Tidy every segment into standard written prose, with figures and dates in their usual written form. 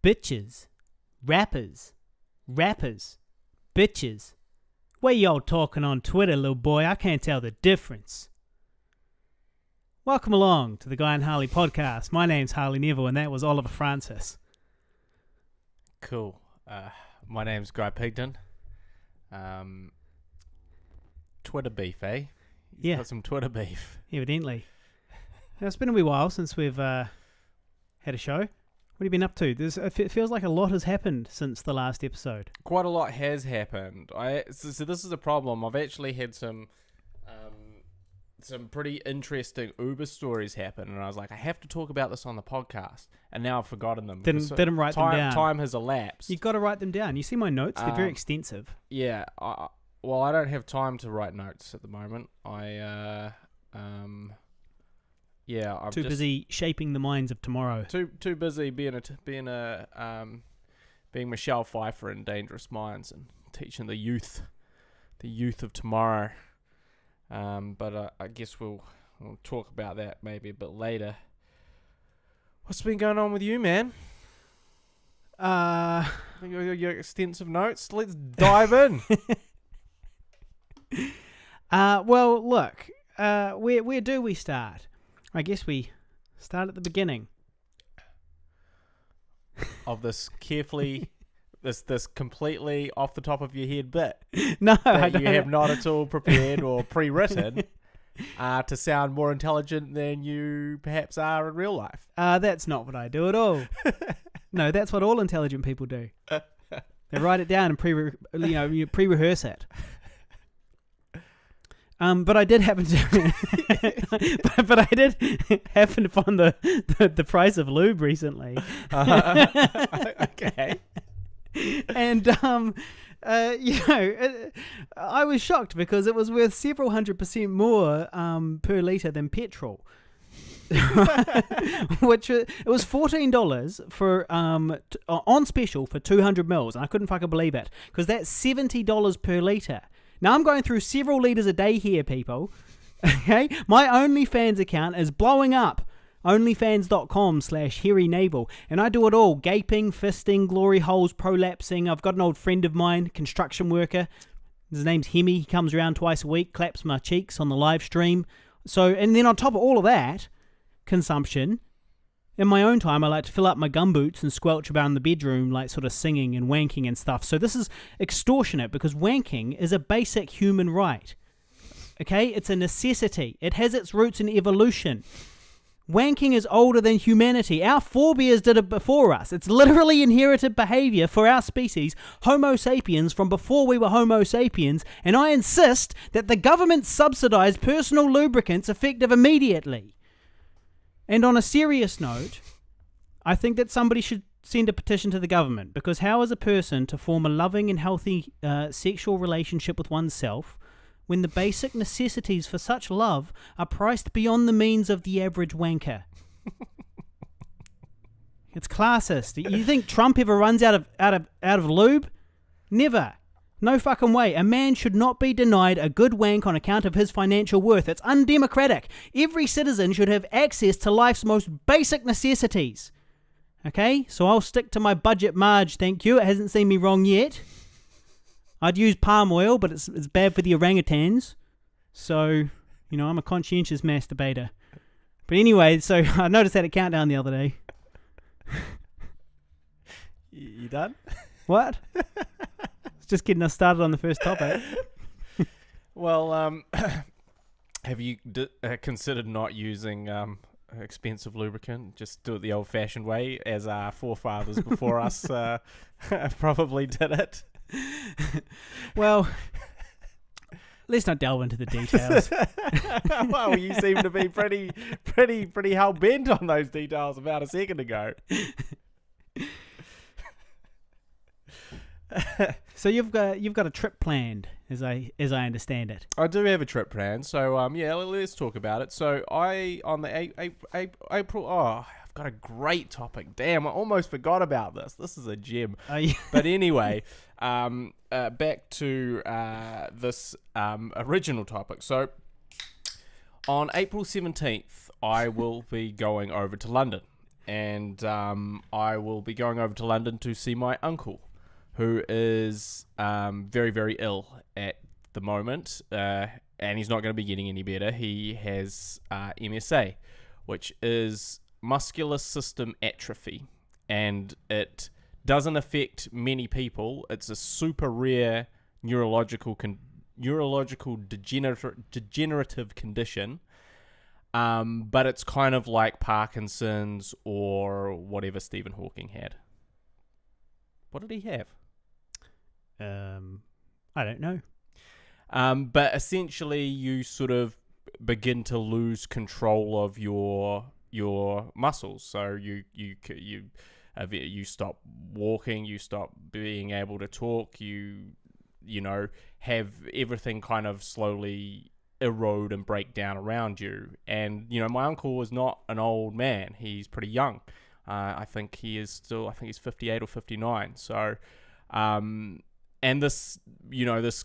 bitches, rappers, bitches. What y'all talking on Twitter, little boy? I can't tell the difference. Welcome along to the Guy and Harley podcast. My name's Harley Neville, and that was Oliver Francis. Cool. My name's Guy Pigden. Twitter beef, eh? Yeah. Got some Twitter beef. Evidently. Now, it's been a wee while since we've had a show. What have you been up to? It feels like a lot has happened since the last episode. Quite a lot has happened. So this is a problem. I've actually had some pretty interesting Uber stories happen, and I was like, I have to talk about this on the podcast, and now I've forgotten them. Didn't write them down. Time has elapsed. You've got to write them down. You see my notes? They're very extensive. Yeah. Well, I don't have time to write notes at the moment. I'm too busy shaping the minds of tomorrow. Too busy being Michelle Pfeiffer in Dangerous Minds and teaching the youth of tomorrow. But I guess we'll talk about that maybe a bit later. What's been going on with you, man? Your extensive notes. Let's dive in. Well, look. Where do we start? I guess we start at the beginning of this carefully, this completely off the top of your head bit. No, that you have not at all prepared or pre-written to sound more intelligent than you perhaps are in real life. That's not what I do at all. No, that's what all intelligent people do. They write it down and pre-rehearse it. But I did happen to, but I did happen upon the price of lube recently. Okay. And I was shocked because it was worth several 100% more per litre than petrol. Which it was $14 for on special for 200 mils, and I couldn't fucking believe it because that's $70 per litre. Now, I'm going through several litres a day here, people. Okay? My OnlyFans account is blowing up. OnlyFans.com/hairynavel. And I do it all. Gaping, fisting, glory holes, prolapsing. I've got an old friend of mine, construction worker. His name's Hemi. He comes around twice a week, claps my cheeks on the live stream. And then on top of all of that, consumption, in my own time, I like to fill up my gumboots and squelch around the bedroom, like sort of singing and wanking and stuff. So this is extortionate because wanking is a basic human right. Okay? It's a necessity. It has its roots in evolution. Wanking is older than humanity. Our forebears did it before us. It's literally inherited behavior for our species, Homo sapiens, from before we were Homo sapiens. And I insist that the government subsidize personal lubricants effective immediately. And on a serious note, I think that somebody should send a petition to the government, because how is a person to form a loving and healthy sexual relationship with oneself when the basic necessities for such love are priced beyond the means of the average wanker? It's classist. You think Trump ever runs out of lube? Never. No fucking way. A man should not be denied a good wank on account of his financial worth. It's undemocratic. Every citizen should have access to life's most basic necessities. Okay? So I'll stick to my budget Marge, thank you. It hasn't seen me wrong yet. I'd use palm oil, but it's bad for the orangutans. So, I'm a conscientious masturbator. But anyway, so I noticed that a countdown the other day. You done? What? Just getting us started on the first topic. Well, have you considered not using expensive lubricant? Just do it the old-fashioned way, as our forefathers before us probably did it. Well, let's not delve into the details. Well, you seem to be pretty hell-bent on those details about a second ago. So you've got a trip planned, as I understand it. I do have a trip planned, so let's talk about it. So on the April. Oh, I've got a great topic. Damn, I almost forgot about this. This is a gem. But anyway, back to this original topic. So on April 17th, I will be going over to London. and I will be going over to London to see my uncle, who is very, very ill at the moment, and he's not going to be getting any better. He has MSA, which is Muscular System Atrophy, and it doesn't affect many people. It's a super rare neurological degenerative condition, but it's kind of like Parkinson's or whatever Stephen Hawking had. What did he have? I don't know. But essentially, you sort of begin to lose control of your muscles. So you stop walking, you stop being able to talk, you have everything kind of slowly erode and break down around you. And my uncle is not an old man; he's pretty young. I think he's 58 or 59. So, and this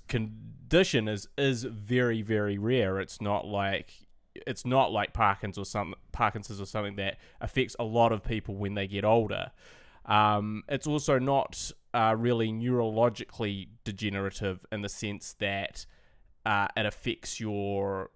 condition is very, very rare. It's not like Parkinson's or something that affects a lot of people when they get older. It's also not really neurologically degenerative in the sense that it affects your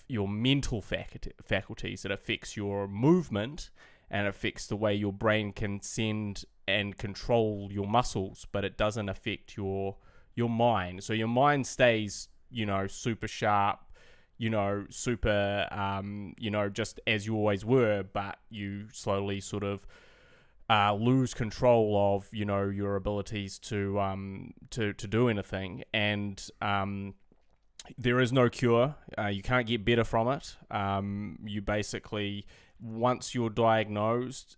mental faculties. It affects your movement, and it affects the way your brain can send and control your muscles, but it doesn't affect your mind. So your mind stays, super sharp, super, just as you always were, but you slowly sort of lose control of, your abilities to do anything. And there is no cure. You can't get better from it. You basically, once you're diagnosed,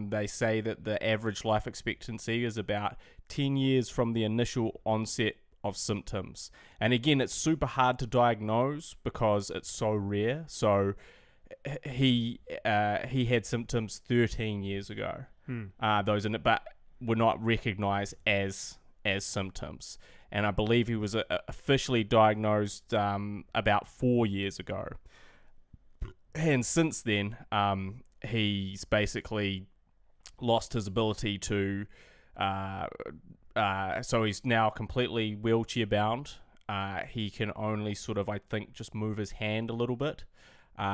they say that the average life expectancy is about 10 years from the initial onset of symptoms. And again, it's super hard to diagnose because it's so rare. So he had symptoms 13 years ago. Those in it, but were not recognized as symptoms. And I believe he was officially diagnosed about 4 years ago. And since then, he's basically lost his ability to. So he's now completely wheelchair bound. He can only sort of, I think, just move his hand a little bit.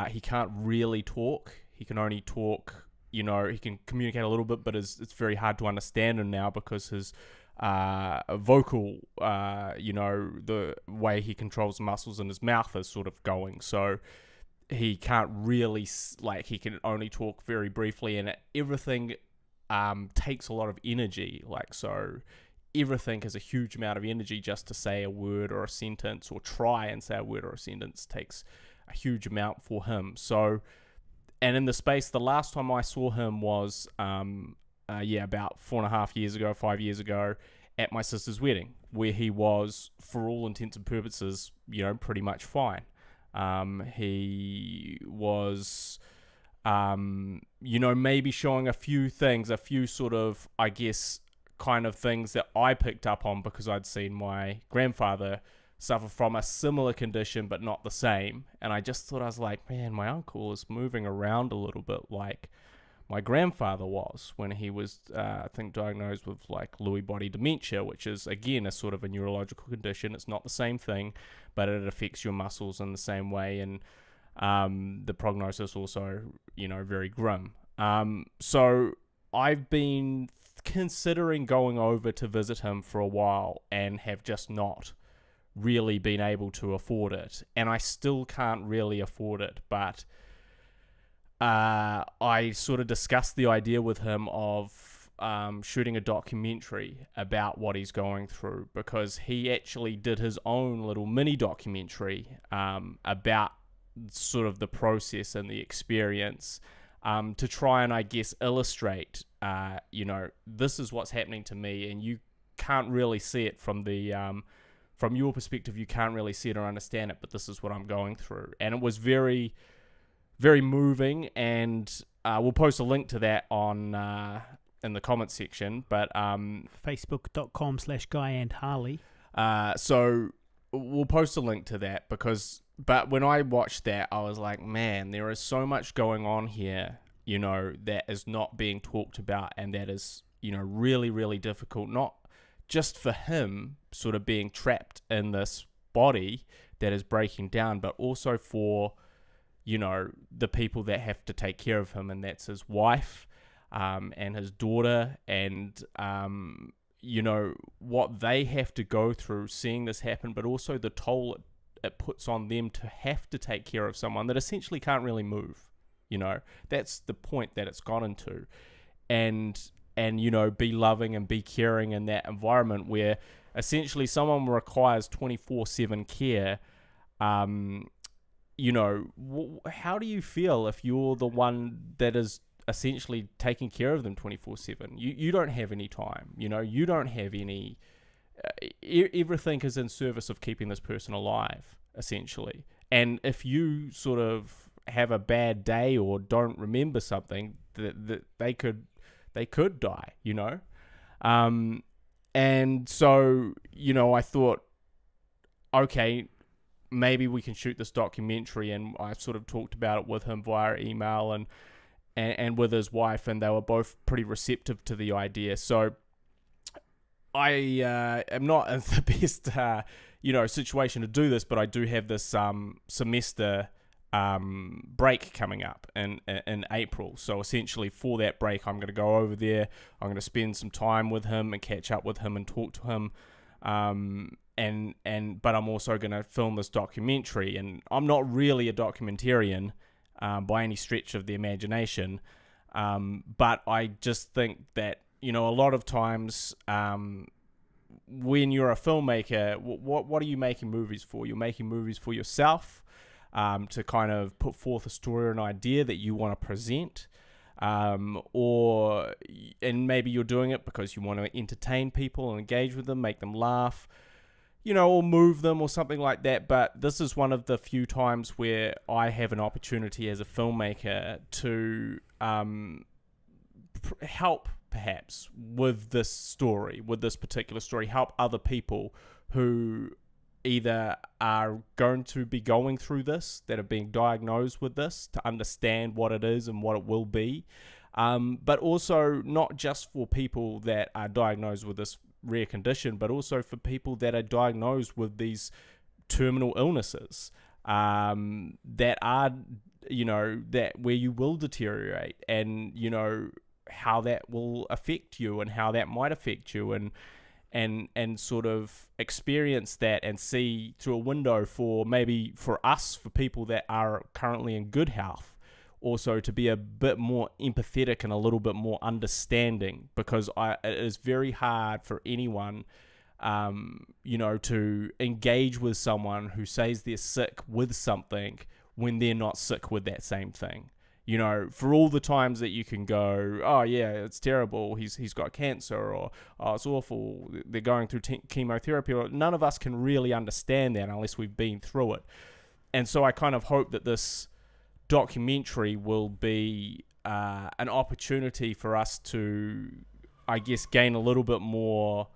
He can't really talk. He can only talk. He can communicate a little bit, but it's very hard to understand him now because his vocal, the way he controls the muscles in his mouth is sort of going. So he can't really, he can only talk very briefly, and everything takes a lot of energy. So everything is a huge amount of energy just to say a word or a sentence, or try and say a word or a sentence takes a huge amount for him. So, and in the space, the last time I saw him was, about 5 years ago, at my sister's wedding, where he was, for all intents and purposes, pretty much fine. He was, maybe showing a few things, a few sort of, I guess, kind of things that I picked up on because I'd seen my grandfather suffer from a similar condition, but not the same. And I just thought, I was like, man, my uncle is moving around a little bit like my grandfather was when he was, I think, diagnosed with Lewy body dementia, which is, again, a sort of a neurological condition. It's not the same thing, but it affects your muscles in the same way. And the prognosis also, very grim. So I've been considering going over to visit him for a while and have just not really been able to afford it. And I still can't really afford it, but I sort of discussed the idea with him of shooting a documentary about what he's going through, because he actually did his own little mini documentary about sort of the process and the experience, to try and, I guess, illustrate, this is what's happening to me, and you can't really see it from the from your perspective. You can't really see it or understand it, but this is what I'm going through. And it was very, very moving, and we'll post a link to that on in the comments section. But Facebook.com/Guy and Harley. So we'll post a link to that but when I watched that, I was like, man, there is so much going on here. that is not being talked about, and that is, really, really difficult, not just for him sort of being trapped in this body that is breaking down, but also for, the people that have to take care of him, and that's his wife, and his daughter, and, what they have to go through seeing this happen, but also the toll it puts on them to have to take care of someone that essentially can't really move. That's the point that it's gotten to. And be loving and be caring in that environment where essentially someone requires 24/7 care. How do you feel if you're the one that is essentially taking care of them 24/7? You don't have any time, you don't have any, everything is in service of keeping this person alive, essentially. And if you sort of have a bad day or don't remember something, that they could die, and so, I thought, okay, maybe we can shoot this documentary, and I sort of talked about it with him via email and with his wife, and they were both pretty receptive to the idea. So I am not in the best, situation to do this, but I do have this semester break coming up in April. So essentially for that break, I'm going to go over there. I'm going to spend some time with him and catch up with him and talk to him. But I'm also going to film this documentary, and I'm not really a documentarian by any stretch of the imagination. But I just think that, a lot of times, when you're a filmmaker, what are you making movies for? You're making movies for yourself, to kind of put forth a story or an idea that you want to present, and maybe you're doing it because you want to entertain people and engage with them, make them laugh, or move them or something like that. But this is one of the few times where I have an opportunity as a filmmaker to help, perhaps, with this particular story, help other people who either are going to be going through this, that are being diagnosed with this, to understand what it is and what it will be. But also not just for people that are diagnosed with this rare condition, but also for people that are diagnosed with these terminal illnesses, that are, that where you will deteriorate, and, how that will affect you and how that might affect you, and sort of experience that and see through a window for us, for people that are currently in good health, also to be a bit more empathetic and a little bit more understanding, because it is very hard for anyone, to engage with someone who says they're sick with something when they're not sick with that same thing. For all the times that you can go, oh yeah, it's terrible, he's got cancer, or oh, it's awful, they're going through chemotherapy, or none of us can really understand that unless we've been through it. And so I kind of hope that this documentary will be an opportunity for us to, I guess, gain a little bit more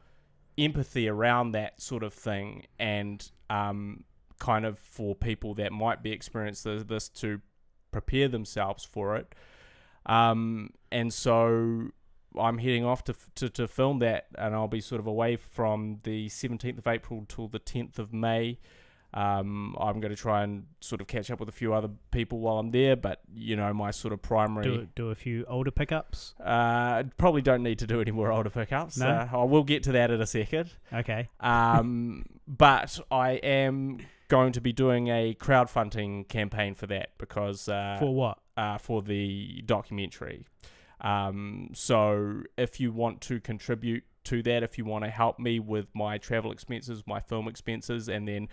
empathy around that sort of thing, and kind of for people that might be experiencing this to prepare themselves for it. And so I'm heading off to film that, and I'll be sort of away from the 17th of April till the 10th of May. I'm going to try and sort of catch up with a few other people while I'm there, but my sort of primary... Do a few older pickups? Probably don't need to do any more older pickups. No? I will get to that in a second. Okay. But I am going to be doing a crowdfunding campaign for that, because... for what? For the documentary. So if you want to contribute to that, if you want to help me with my travel expenses, my film expenses, and then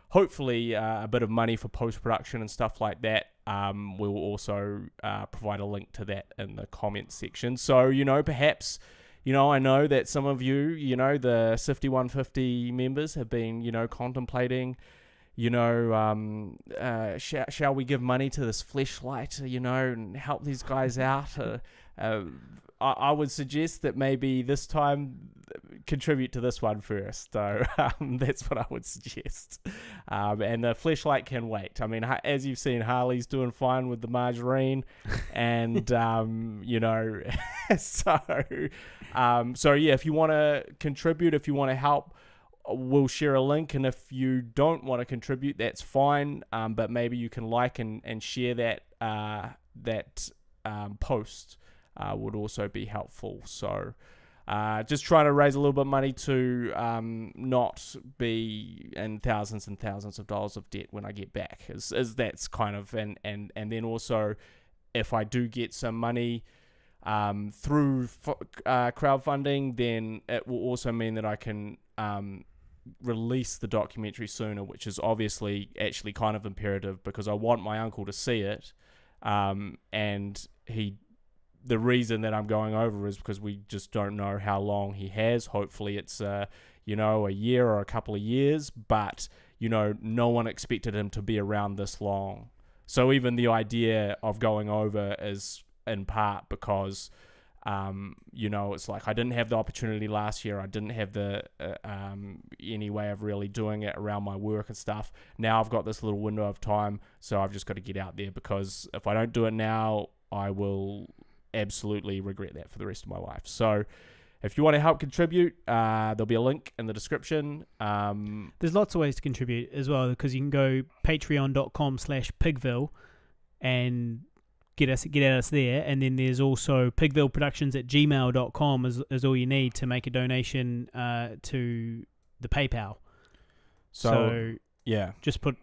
hopefully a bit of money for post-production and stuff like that, we will also provide a link to that in the comments section. So, perhaps, I know that some of you, the Sifty 150 members have been, contemplating, shall we give money to this fleshlight, and help these guys out? I would suggest that maybe this time contribute to this one first. So that's what I would suggest. And the fleshlight can wait. I mean, as you've seen, Harley's doing fine with the margarine, and so yeah, if you want to contribute, if you want to help, we'll share a link, and if you don't want to contribute, that's fine. But maybe you can like and share that post. Would also be helpful. So just trying to raise a little bit of money to not be in thousands and thousands of dollars of debt when I get back, is that's kind of, and then also if I do get some money through crowdfunding, then it will also mean that I can release the documentary sooner, which is obviously actually kind of imperative, because I want my uncle to see it, and the reason that I'm going over is because we just don't know how long he has. Hopefully it's a year or a couple of years, but no one expected him to be around this long. So even the idea of going over is in part because it's like I didn't have the opportunity last year. I didn't have the any way of really doing it around my work and stuff. Now I've got this little window of time, so I've just got to get out there, because if I don't do it now, I will absolutely regret that for the rest of my life. So if you want to help contribute, there'll be a link in the description. There's lots of ways to contribute as well, because you can go patreon.com/Pigville and get at us there, and then there's also pigvilleproductions@gmail.com is all you need to make a donation to the PayPal. So yeah, just put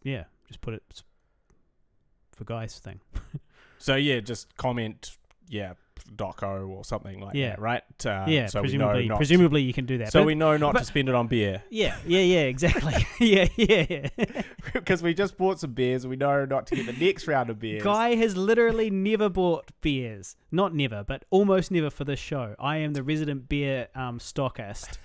it for Guy's thing. So yeah, just comment doco or something like that, right? So presumably you can do that. So we know not to spend it on beer. Yeah, exactly. yeah. Because we just bought some beers, we know not to get the next round of beers. Guy has literally never bought beers. Not never, but almost never for this show. I am the resident beer stockist.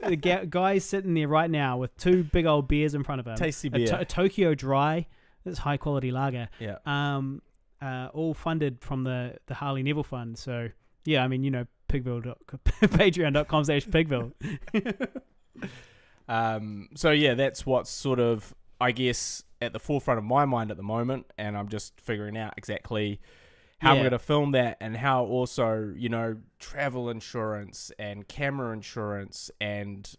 The guy's sitting there right now with two big old beers in front of him. Tasty beer. A Tokyo Dry. That's high quality lager. Yeah. All funded from the Harley Neville Fund. So yeah, I mean, patreon.com/Pigville. So yeah, that's what's sort of, I guess, at the forefront of my mind at the moment, and I'm just figuring out exactly how I'm going to film that, and how also, travel insurance and camera insurance, and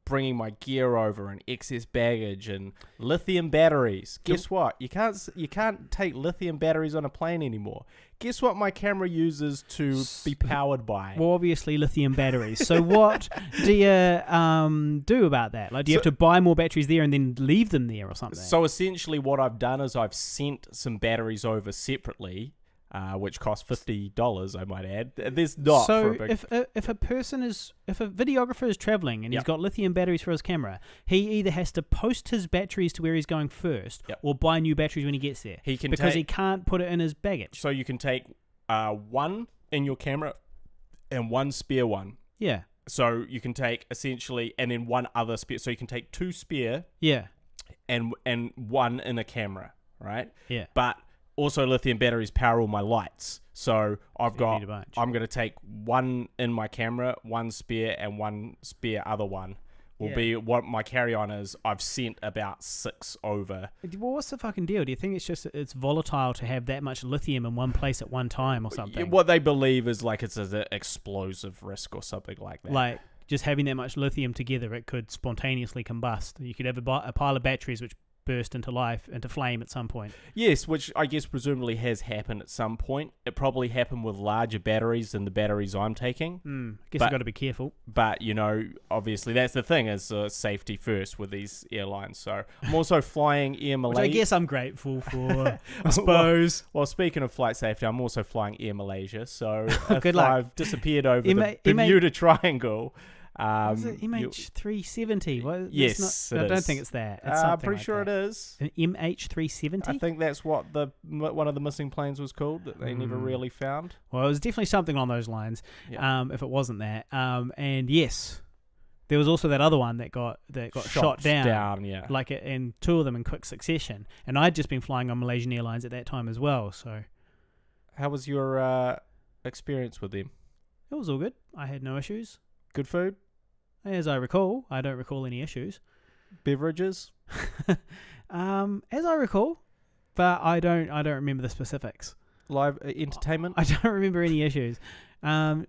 bringing my gear over, and excess baggage, and lithium batteries. Guess what? You can't take lithium batteries on a plane anymore. Guess what my camera uses to be powered by? Well, obviously lithium batteries. So what do you do about that? Like, do you have to buy more batteries there and then leave them there or something? So essentially what I've done is I've sent some batteries over separately, which cost $50, I might add. There's not. So if a videographer is traveling and he's got lithium batteries for his camera, he either has to post his batteries to where he's going first, or buy new batteries when he gets there. He can't put it in his baggage. So you can take one in your camera and one spare one. Yeah. So you can take essentially, and then one other spare. So you can take two spare. Yeah. And one in a camera, right? Yeah. But also, lithium batteries power all my lights. So I'm going to take one in my camera, one spare, and one spare other one will be what my carry-on is. I've sent about 6 over. Well, what's the fucking deal? Do you think it's volatile to have that much lithium in one place at one time or something? What they believe is like it's an explosive risk or something like that. Like, just having that much lithium together, it could spontaneously combust. You could have a pile of batteries which burst into flame at some point. Yes, which I guess presumably has happened at some point. It probably happened with larger batteries than the batteries I'm taking. I guess you've got to be careful. But, obviously that's the thing, is safety first with these airlines. So I'm also flying Air Malaysia. Which I guess I'm grateful for, I suppose. Well, speaking of flight safety, I'm also flying Air Malaysia. So Good luck. I've disappeared over the Bermuda Triangle... is it MH370? Yes, I don't think it's that. It's I'm pretty like sure that. it is. An MH370? I think that's what one of the missing planes was called that they never really found. Well, it was definitely something along those lines. If it wasn't that, and yes, there was also that other one that got shot down. And 2 of them in quick succession. And I'd just been flying on Malaysian Airlines at that time as well. So, how was your experience with them? It was all good. I had no issues. Good food? As I recall, I don't recall any issues. Beverages? As I recall, but I don't remember the specifics. Live entertainment? I don't remember any issues. I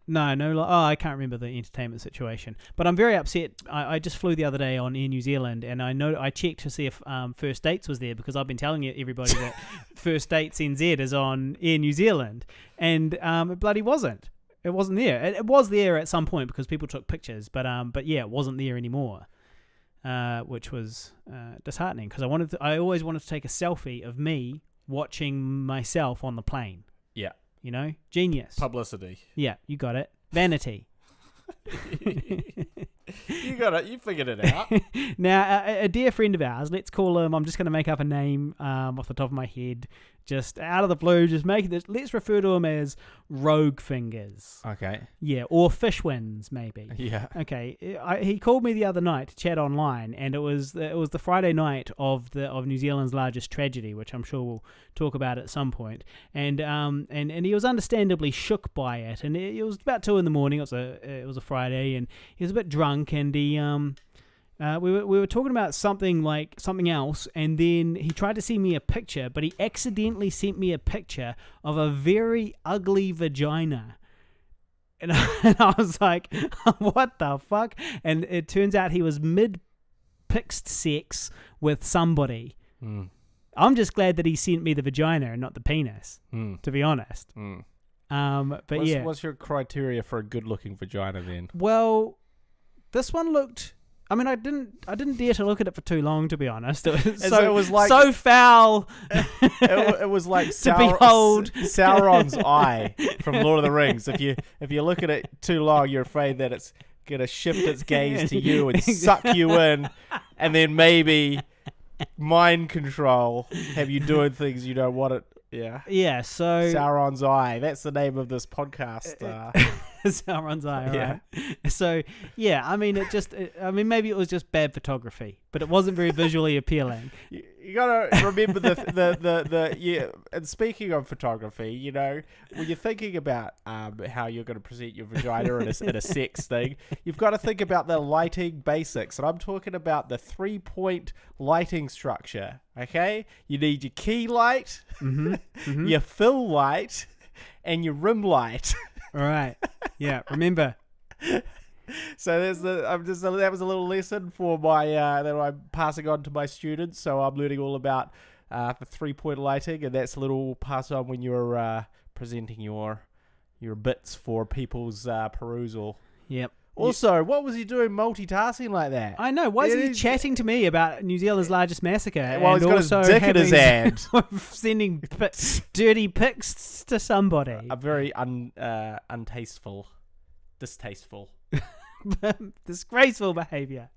can't remember the entertainment situation. But I'm very upset. I just flew the other day on Air New Zealand, and I checked to see if First Dates was there, because I've been telling everybody that First Dates NZ is on Air New Zealand, and it bloody wasn't. It wasn't there. It was there at some point because people took pictures, but yeah, it wasn't there anymore, which was disheartening, because I always wanted to take a selfie of me watching myself on the plane. Yeah. You know? Genius. Publicity. Yeah, you got it. Vanity. You got it. You figured it out. Now, a dear friend of ours, let's call him, I'm just going to make up a name off the top of my head, just out of the blue, just make this. Let's refer to him as Rogue Fingers. Okay. Yeah, or Fishwins, maybe. Yeah. Okay. He called me the other night to chat online, and it was the Friday night of New Zealand's largest tragedy, which I'm sure we'll talk about at some point. And he was understandably shook by it, and it was about 2 a.m. It was a Friday, and he was a bit drunk, and he we were talking about something else, and then he tried to send me a picture, but he accidentally sent me a picture of a very ugly vagina. And I was like, what the fuck? And it turns out he was mid-pixed sex with somebody. Mm. I'm just glad that he sent me the vagina and not the penis, to be honest. But what's your criteria for a good-looking vagina then? Well, this one looked... I mean, I didn't dare to look at it for too long, to be honest. It was so foul. It was like to behold. Sauron's eye from Lord of the Rings. If you look at it too long, you're afraid that it's gonna shift its gaze to you and suck you in, and then maybe mind control, have you doing things you don't want it. Yeah. Yeah. So Sauron's eye. That's the name of this podcast. Sauron's eye. Right. Yeah. So yeah, I mean, maybe it was just bad photography, but it wasn't very visually appealing. You gotta remember the and speaking of photography, you know, when you're thinking about how you're gonna present your vagina in a sex thing, you've got to think about the lighting basics, and I'm talking about the 3-point lighting structure. Okay, you need your key light, your fill light, and your rim light. All right. Yeah. Remember. So that was a little lesson for my that I'm passing on to my students. So I'm learning all about the 3-point lighting, and that's a little pass on when you're presenting your bits for people's perusal. Yep. Also, what was he doing multitasking like that? I know. Why is he chatting to me about New Zealand's largest massacre? Well, he's got his dick in his hand. Sending dirty pics to somebody. A very untasteful, distasteful. Disgraceful behaviour.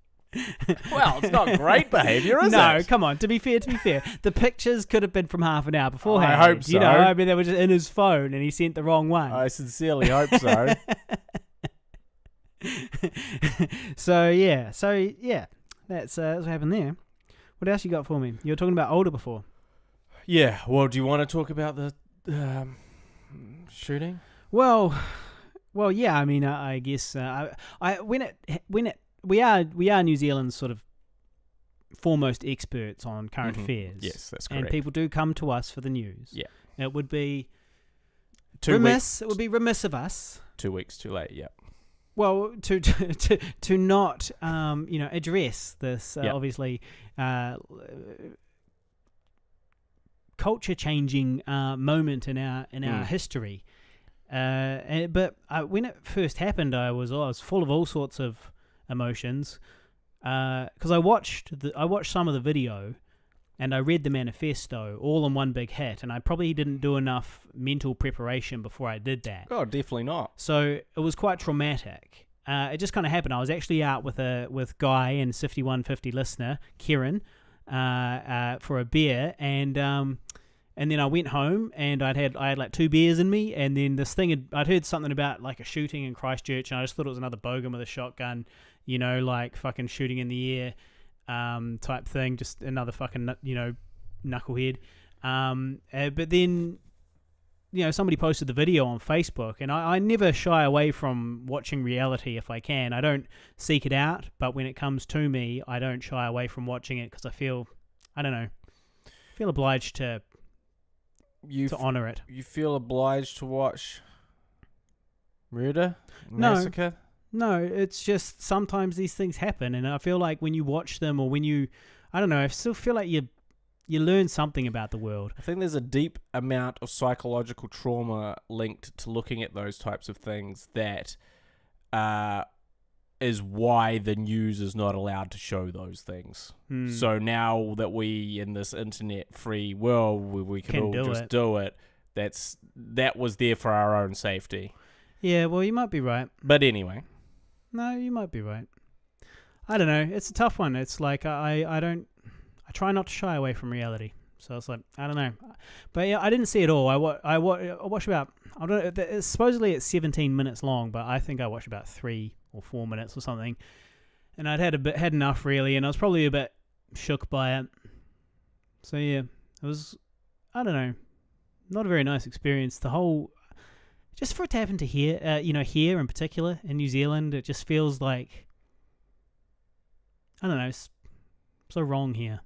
Well, it's not great behaviour, is it? No, come on. To be fair, the pictures could have been from half an hour beforehand. I hope so. You know, I mean, they were just in his phone, and he sent the wrong one. I sincerely hope so. So yeah, that's what happened there. What else you got for me? You were talking about older before. Yeah. Well, do you want to talk about the shooting? Well, yeah. I mean, I guess we are New Zealand's sort of foremost experts on current affairs. Yes, that's correct. And people do come to us for the news. Yeah. It would be 2 weeks. It would be remiss of us. 2 weeks too late. Yeah. Well, to not address this obviously culture changing moment in our history, but when it first happened, I was full of all sorts of emotions because I watched some of the video. And I read the manifesto all in one big hit, and I probably didn't do enough mental preparation before I did that. Oh, definitely not. So it was quite traumatic. It just kind of happened. I was actually out with Guy and 5150 listener Kieran for a beer, and then I went home and I had like 2 beers in me, and then I'd heard something about like a shooting in Christchurch, and I just thought it was another bogan with a shotgun, you know, like fucking shooting in the air. Type thing, just another fucking knucklehead. But then somebody posted the video on Facebook, and I never shy away from watching reality if I can. I don't seek it out, but when it comes to me, I don't shy away from watching it because I feel obliged to honor it. You feel obliged to watch murder? Massacre? No, it's just sometimes these things happen, and I feel like when you watch them or when you, I don't know, I still feel like you learn something about the world. I think there's a deep amount of psychological trauma linked to looking at those types of things that is why the news is not allowed to show those things. So now that we, in this internet-free world, we can all just do it, that was there for our own safety. Yeah, well, you might be right. But anyway. No, you might be right. I don't know. It's a tough one. It's like I try not to shy away from reality. So it's like, I don't know. But yeah, I didn't see it all. I watched about, I don't know, supposedly it's 17 minutes long, but I think I watched about 3 or 4 minutes or something. And I'd had enough really, and I was probably a bit shook by it. So yeah, it was, I don't know, not a very nice experience. The whole, just for it to happen to here in particular, in New Zealand, it just feels like, I don't know, it's so wrong here.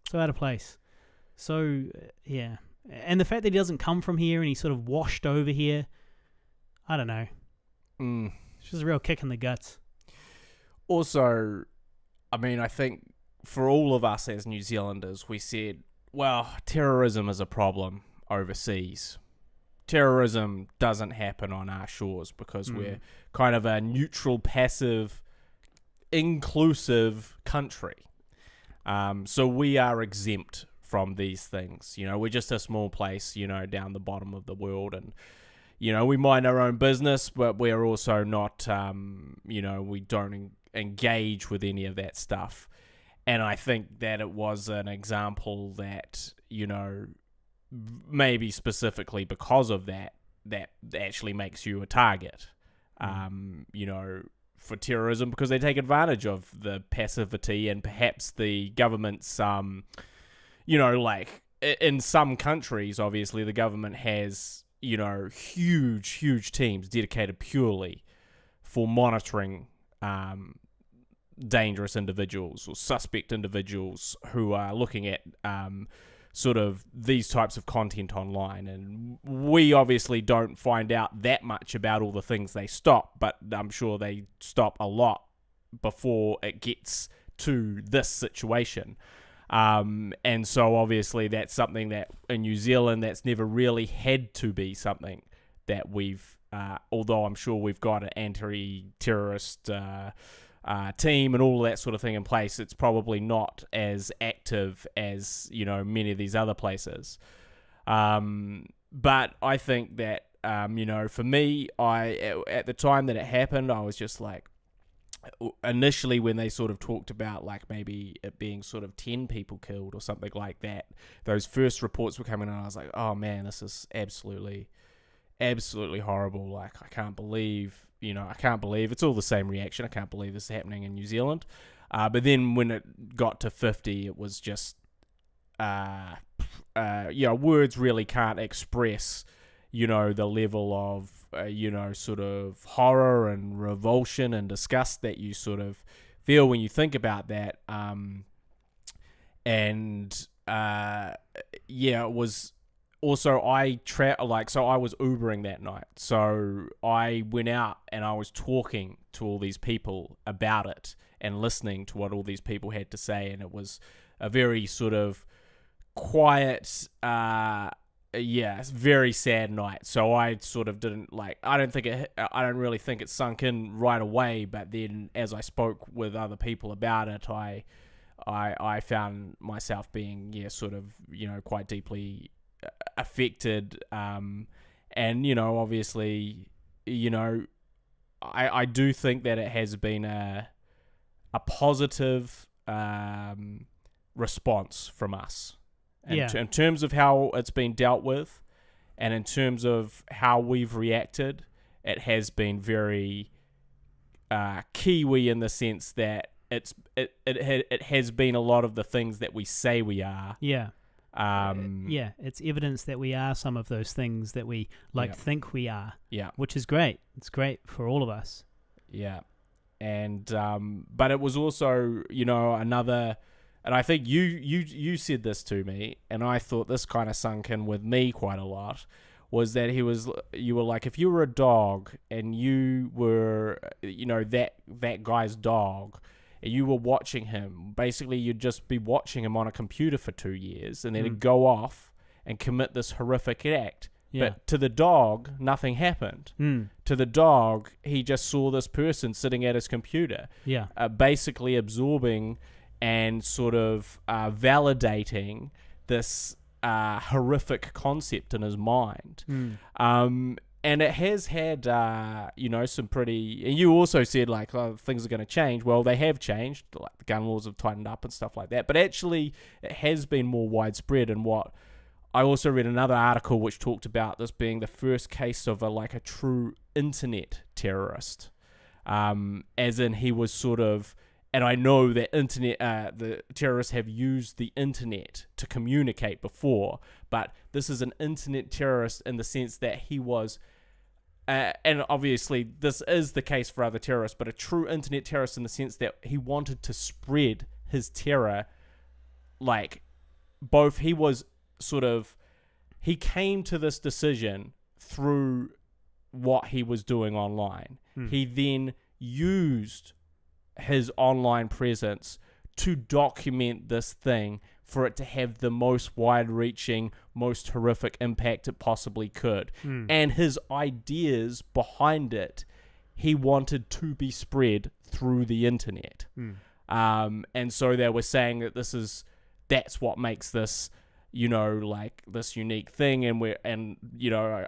So out of place. So, yeah. And the fact that he doesn't come from here and he's sort of washed over here, I don't know. It's just a real kick in the guts. Also, I mean, I think for all of us as New Zealanders, we said, well, terrorism is a problem overseas. Terrorism doesn't happen on our shores because we're kind of a neutral, passive, inclusive country. So we are exempt from these things. We're just a small place, down the bottom of the world, and we mind our own business, but we're also not, we don't engage with any of that stuff. And I think that it was an example that, maybe specifically because of that actually makes you a target, for terrorism, because they take advantage of the passivity and perhaps the government's, like in some countries, obviously the government has, huge teams dedicated purely for monitoring dangerous individuals or suspect individuals who are looking at sort of these types of content online. And we obviously don't find out that much about all the things they stop, but I'm sure they stop a lot before it gets to this situation. And so obviously that's something that in New Zealand that's never really had to be something that we've, although I'm sure we've got an anti-terrorist team and all that sort of thing in place, it's probably not as active as, many of these other places. But I think that, for me, at the time that it happened, I was just like, initially when they sort of talked about like maybe it being sort of 10 people killed or something like that, those first reports were coming in, and I was like, oh man, this is absolutely horrible. Like, I can't believe it's all the same reaction. I can't believe this is happening in New Zealand. But then when it got to 50, it was just, words really can't express, the level of, sort of horror and revulsion and disgust that you sort of feel when you think about that. It was also, so I was Ubering that night. So I went out and I was talking to all these people about it and listening to what all these people had to say. And it was a very sort of quiet, it's very sad night. So I sort of didn't I don't really think it sunk in right away. But then as I spoke with other people about it, I found myself being, sort of, quite deeply affected. And, obviously, I do think that it has been a positive response from us. In terms of how it's been dealt with, and in terms of how we've reacted, it has been very Kiwi in the sense that it has been a lot of the things that we say we are. Yeah. It's evidence that we are some of those things that we think we are. Yeah. Which is great. It's great for all of us. Yeah. And but it was also, another, and I think you said this to me, and I thought this kind of sunk in with me quite a lot, was that you were like, if you were a dog and you were, that guy's dog, and you were watching him, basically you'd just be watching him on a computer for 2 years, and then he'd go off and commit this horrific act. Yeah. But to the dog, nothing happened. To the dog, he just saw this person sitting at his computer, basically absorbing and sort of validating this horrific concept in his mind. And it has had, some pretty... And you also said, like, things are going to change. Well, they have changed. Like, the gun laws have tightened up and stuff like that. But actually, it has been more widespread. And what... I also read another article which talked about this being the first case of a true internet terrorist. As in, he was sort of... And I know that the terrorists have used the internet to communicate before, but this is an internet terrorist in the sense that he was... and obviously, this is the case for other terrorists, but a true internet terrorist in the sense that he wanted to spread his terror, he was sort of... He came to this decision through what he was doing online. He then used his online presence to document this thing for it to have the most wide-reaching, most horrific impact it possibly could. And his ideas behind it, he wanted to be spread through the internet. And so they were saying that that's what makes this, this unique thing. And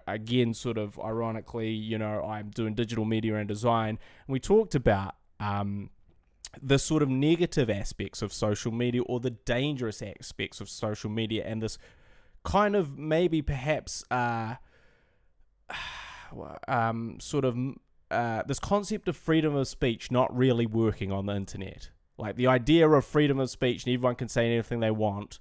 again, sort of ironically, I'm doing digital media and design. And we talked about the sort of negative aspects of social media, or the dangerous aspects of social media, and this kind of maybe perhaps this concept of freedom of speech not really working on the internet. Like, the idea of freedom of speech and everyone can say anything they want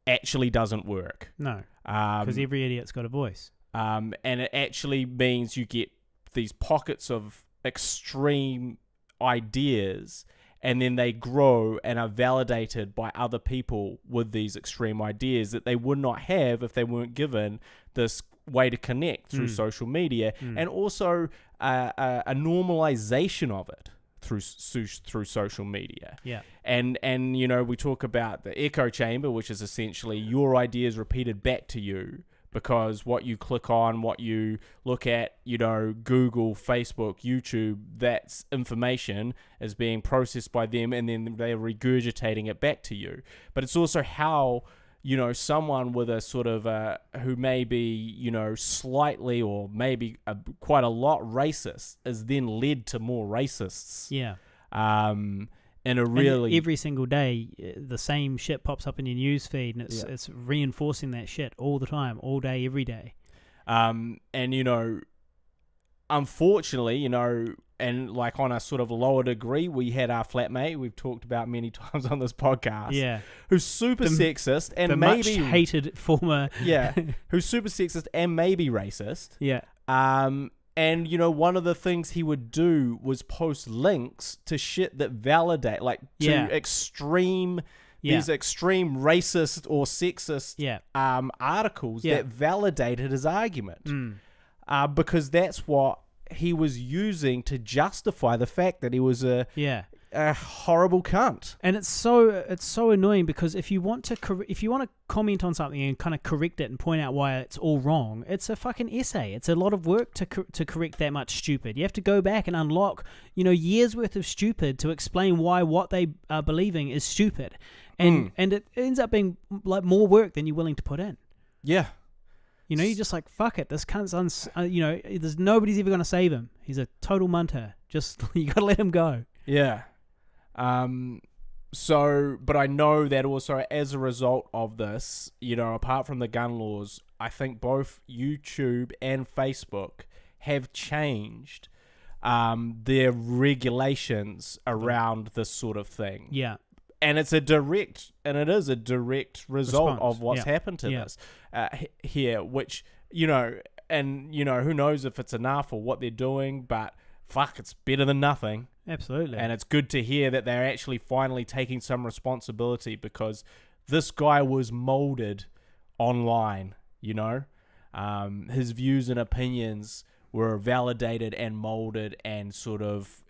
actually doesn't work. No, because every idiot's got a voice. And it actually means you get these pockets of extreme ideas, and then they grow and are validated by other people with these extreme ideas that they would not have if they weren't given this way to connect through social media, and also a normalization of it through social media. Yeah. And we talk about the echo chamber, which is essentially your ideas repeated back to you, because what you click on, what you look at, Google, Facebook, YouTube, that's information is being processed by them, and then they're regurgitating it back to you. But it's also how, someone with a sort of who may be, slightly or maybe quite a lot racist is then led to more racists. Yeah. In a really... And every single day, the same shit pops up in your news feed, and it's reinforcing that shit all the time, all day, every day. And, unfortunately, and like on a sort of lower degree, we had our flatmate, we've talked about many times on this podcast, who's super sexist and maybe... much hated former... who's super sexist and maybe racist. Yeah. And, one of the things he would do was post links to shit that validate, extreme, these extreme racist or sexist articles that validated his argument. Because that's what he was using to justify the fact that he was a horrible cunt. And it's so annoying, because if you want to comment on something and kind of correct it and point out why it's all wrong, it's a fucking essay. It's a lot of work to correct that much stupid. You have to go back and unlock years worth of stupid to explain why what they are believing is stupid, and it ends up being like more work than you're willing to put in. Yeah. You're just like, fuck it, this cunt's there's nobody's ever gonna save him. He's a total munter. Just you gotta let him go. Yeah. But I know that also as a result of this, apart from the gun laws, I think both YouTube and Facebook have changed their regulations around this sort of thing. Yeah. and it is a direct result Response. of what's happened to this here, which, and who knows if it's enough or what they're doing, but fuck, it's better than nothing. Absolutely. And it's good to hear that they're actually finally taking some responsibility, because this guy was molded online, his views and opinions were validated and molded and sort of,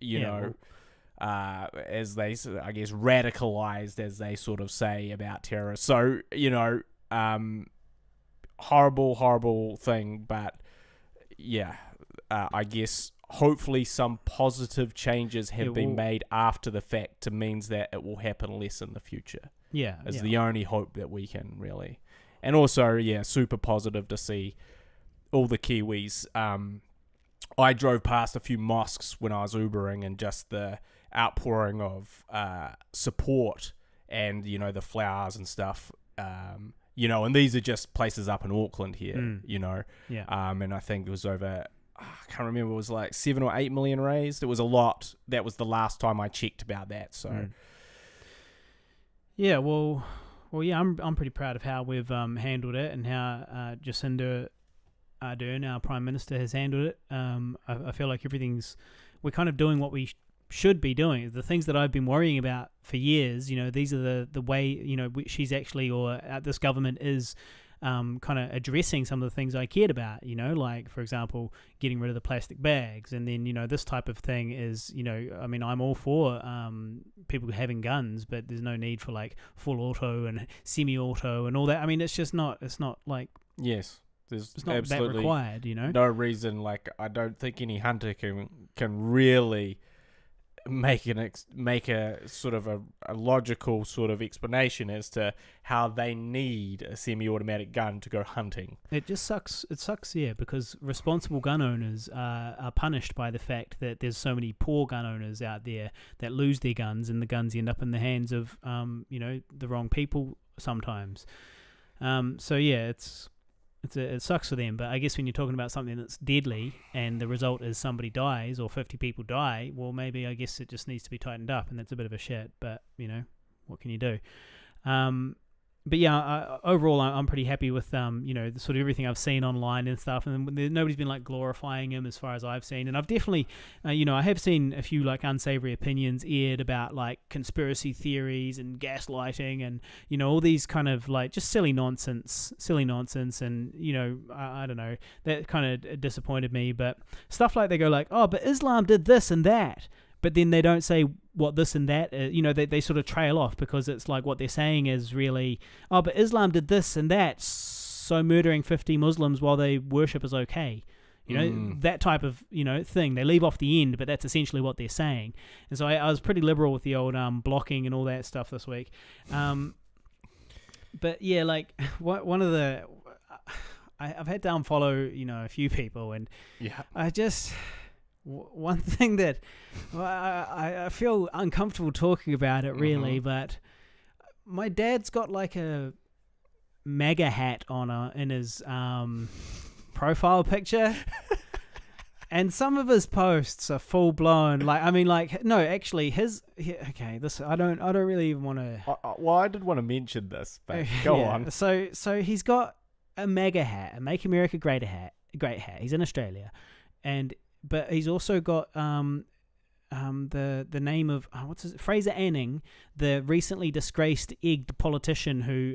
as they, I guess, radicalized, as they sort of say about terrorists. So, horrible thing, but I guess hopefully some positive changes have been made after the fact to means that it will happen less in the future. Yeah. Is the only hope that we can really. And also, super positive to see all the Kiwis. I drove past a few mosques when I was Ubering, and just the outpouring of support and, the flowers and stuff. And these are just places up in Auckland here, Yeah. And I think it was over, I can't remember, it was like 7 or 8 million raised. It was a lot. That was the last time I checked about that. So, yeah, well, I'm pretty proud of how we've handled it, and how Jacinda Ardern, our Prime Minister, has handled it. I feel like we're kind of doing what we should be doing. The things that I've been worrying about for years, these are the way, she's actually, or this government is kind of addressing some of the things I cared about, like, for example, getting rid of the plastic bags. And then, this type of thing is, I'm all for people having guns, but there's no need for like full auto and semi-auto and all that. I mean, it's not like... Yes. It's not that required, No reason, like, I don't think any hunter can really make a sort of a logical sort of explanation as to how they need a semi-automatic gun to go hunting. It just sucks. It sucks, because responsible gun owners are punished by the fact that there's so many poor gun owners out there that lose their guns, and the guns end up in the hands of the wrong people sometimes. It sucks for them, but I guess when you're talking about something that's deadly and the result is somebody dies or 50 people die, well, maybe I guess it just needs to be tightened up, and that's a bit of a shit, but, what can you do? But yeah, overall, I'm pretty happy with the sort of everything I've seen online and stuff, and nobody's been like glorifying him as far as I've seen. And I've definitely, I have seen a few like unsavory opinions aired about like conspiracy theories and gaslighting, and all these kind of like just silly nonsense, and I don't know, that kind of disappointed me. But stuff like they go like, oh, but Islam did this and that. But then they don't say what this and that is, they sort of trail off, because it's like what they're saying is really, oh, but Islam did this and that, so murdering 50 Muslims while they worship is okay. That type of, thing. They leave off the end, but that's essentially what they're saying. And so I was pretty liberal with the old blocking and all that stuff this week. But yeah, like one of the... I've had to unfollow, a few people, and I just... One thing that I feel uncomfortable talking about it, really, but my dad's got like a MAGA hat on in his profile picture, and some of his posts are full blown. Like, I mean, like, no, actually, this I don't really even want to. Well, I did want to mention this, but go on. So he's got a MAGA hat, a Make America Great hat. He's in Australia, but he's also got the name of Fraser Anning, the recently disgraced egged politician who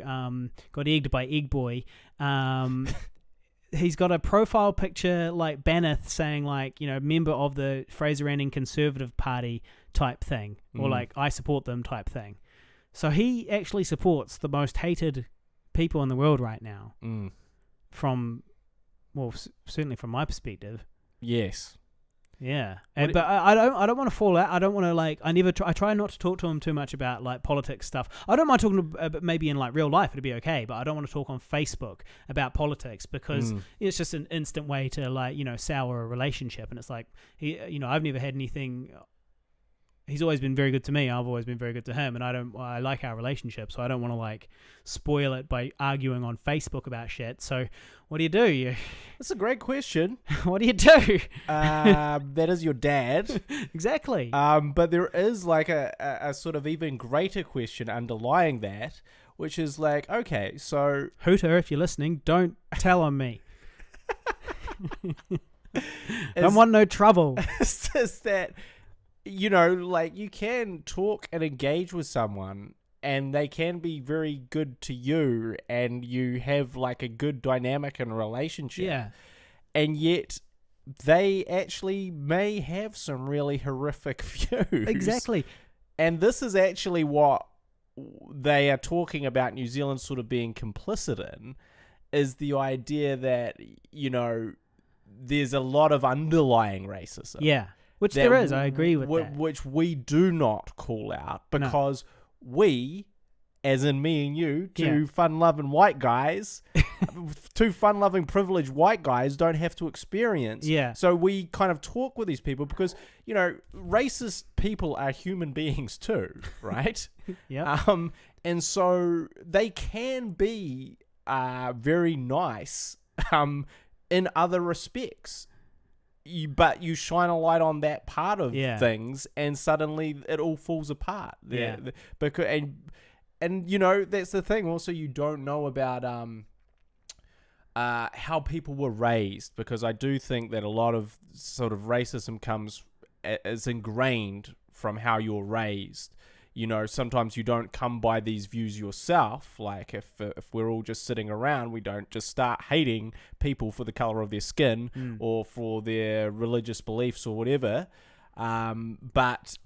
got egged by Egg Boy. He's got a profile picture like banner saying like, member of the Fraser Anning Conservative Party type thing, or like I support them type thing. So he actually supports the most hated people in the world right now. Certainly from my perspective. Yes. Yeah, but I don't want to fall out. I don't want to like. I try not to talk to him too much about like politics stuff. I don't mind talking maybe in like real life, it'd be okay. But I don't want to talk on Facebook about politics, because it's just an instant way to like sour a relationship. And it's like I've never had anything he's always been very good to me. I've always been very good to him, and I like our relationship, so I don't want to like spoil it by arguing on Facebook about shit. So what do you do? That's a great question. What do you do? That is your dad. Exactly. But there is like a sort of even greater question underlying that, which is like, okay, so Hooter, if you're listening, don't tell on me. Don't want no trouble. It's just that, you know, like you can talk and engage with someone and they can be very good to you and you have like a good dynamic in a relationship. Yeah. And yet they actually may have some really horrific views. Exactly. And this is actually what they are talking about New Zealand sort of being complicit in, is the idea that, you know, there's a lot of underlying racism. Yeah. Which there is, I agree with that. Which we do not call out because we, as in me and you, two fun-loving white guys, two fun-loving privileged white guys don't have to experience. Yeah. So we kind of talk with these people because, you know, racist people are human beings too, right? Yeah. And so they can be very nice in other respects. But you shine a light on that part of things, and suddenly it all falls apart. Yeah. Because and you know that's the thing. Also, you don't know about how people were raised, because I do think that a lot of sort of racism is ingrained from how you're raised. You know, sometimes you don't come by these views yourself. Like if we're all just sitting around, we don't just start hating people for the color of their skin or for their religious beliefs or whatever. But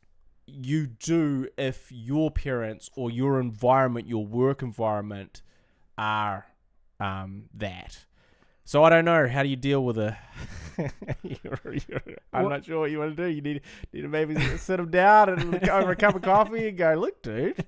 you do if your parents or your environment, your work environment, are that. So I don't know. How do you deal with a? I'm not sure what you want to do. You need to maybe sit them down and look over a cup of coffee and go, look, dude.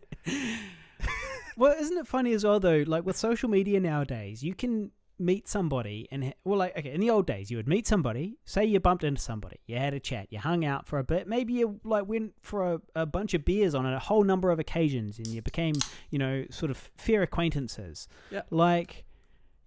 Well, isn't it funny as well though? Like with social media nowadays, you can meet somebody and in the old days, you would meet somebody. Say you bumped into somebody, you had a chat, you hung out for a bit. Maybe you like went for a bunch of beers on a whole number of occasions, and you became, you know, sort of fair acquaintances. Yeah, like.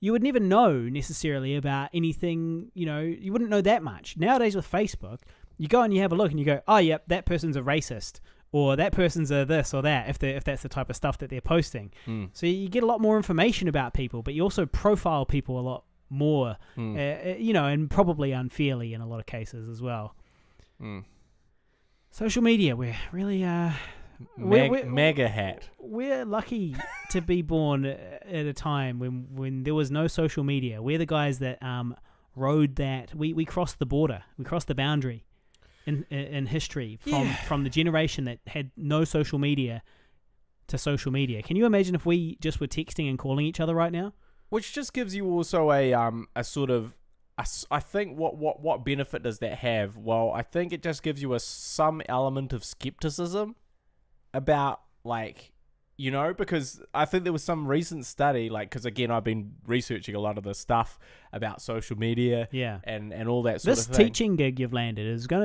You would never know necessarily about anything, you know, you wouldn't know that much. Nowadays with Facebook, you go and you have a look and you go, oh, yep, that person's a racist, or that person's a this or that, if that's the type of stuff that they're posting. So you get a lot more information about people, but you also profile people a lot more, you know, and probably unfairly in a lot of cases as well. Social media, we're really... mega hat. We're lucky to be born at a time when there was no social media. We're the guys that rode that. We crossed the border. We crossed the boundary in history from the generation that had no social media to social media. Can you imagine if we just were texting and calling each other right now? Which just gives you also a sort of... I think what benefit does that have? Well, I think it just gives you some element of skepticism about, like, you know, because I think there was some recent study, like, because again, I've been researching a lot of the stuff about social media, and all that sort of thing. This teaching gig you've landed it's got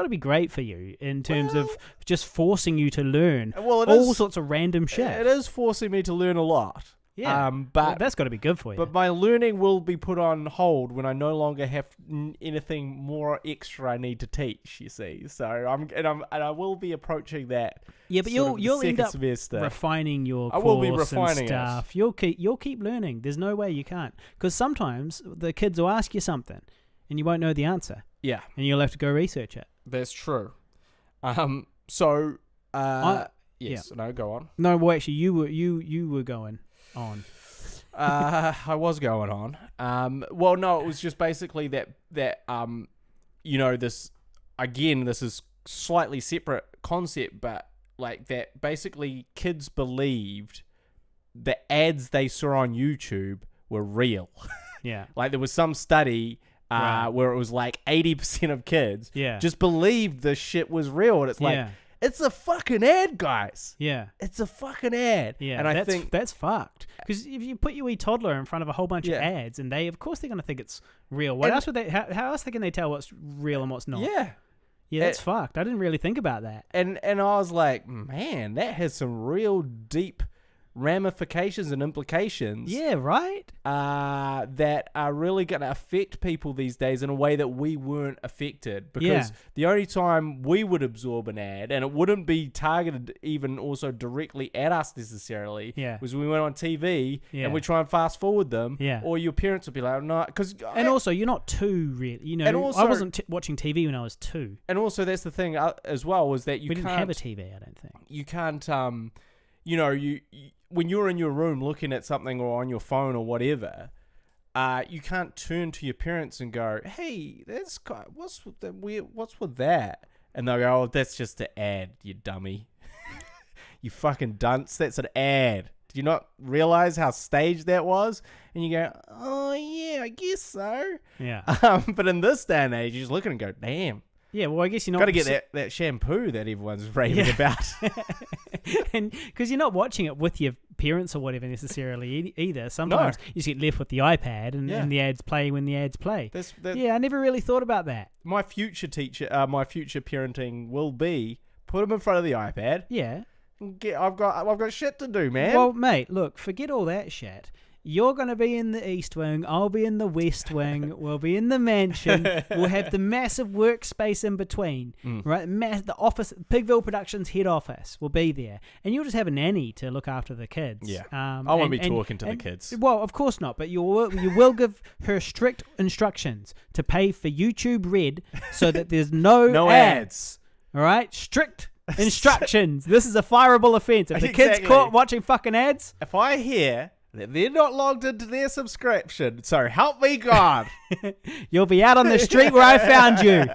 to be great for you in terms of just forcing you to learn all sorts of random shit. It is forcing me to learn a lot. Yeah, but that's got to be good for you. But my learning will be put on hold when I no longer have anything more extra I need to teach. You see, so I will be approaching that. Yeah, but you'll end up refining your course and stuff. You'll keep learning. There's no way you can't, because sometimes the kids will ask you something and you won't know the answer. Yeah, and you'll have to go research it. That's true. Yes. No, go on. No, well, actually, you were going on. I was going on. Well, no, it was just basically that you know, this is slightly separate concept, but like that basically kids believed the ads they saw on YouTube were real. Yeah. Like there was some study where it was like 80% of kids just believed the shit was real, and it's like, it's a fucking ad, guys. Yeah. It's a fucking ad. Yeah, and I think that's fucked. Because if you put your wee toddler in front of a whole bunch of ads, and of course they're going to think it's real. What else would they? How else can they tell what's real and what's not? Yeah. Yeah, that's fucked. I didn't really think about that. And I was like, man, that has some real deep ramifications and implications. Yeah, right? That are really going to affect people these days in a way that we weren't affected. Because the only time we would absorb an ad, and it wouldn't be targeted even also directly at us necessarily, was when we went on TV and we try and fast forward them, or your parents would be like, no, because... And also, you're not 2, really. You know, and also, I wasn't watching TV when I was 2. And also, that's the thing as well, was that we didn't have a TV, I don't think. You can't, when you're in your room looking at something or on your phone or whatever, you can't turn to your parents and go, "Hey, what's with that?" And they'll go, "Oh, that's just an ad, you dummy, you fucking dunce. That's an ad. Did you not realize how staged that was?" And you go, "Oh yeah, I guess so." Yeah. But in this day and age, you just look at it and go, "Damn." Yeah, well, I guess you're not... Got to get that shampoo that everyone's raving about. And because you're not watching it with your parents or whatever necessarily either. Sometimes you just get left with the iPad and the ads play when the ads play. Yeah, I never really thought about that. My future parenting will be put them in front of the iPad. Yeah. I've got shit to do, man. Well, mate, look, forget all that shit. You're going to be in the East Wing. I'll be in the West Wing. We'll be in the mansion. We'll have the massive workspace in between, right? The office, Pigville Productions head office will be there. And you'll just have a nanny to look after the kids. Yeah. I won't be talking to the kids. Well, of course not. But you will give her strict instructions to pay for YouTube Red so that there's no ads. All right? Strict instructions. This is a fireable offense. If the kid's caught watching fucking ads. If I hear... they're not logged into their subscription, so help me God. You'll be out on the street where I found you.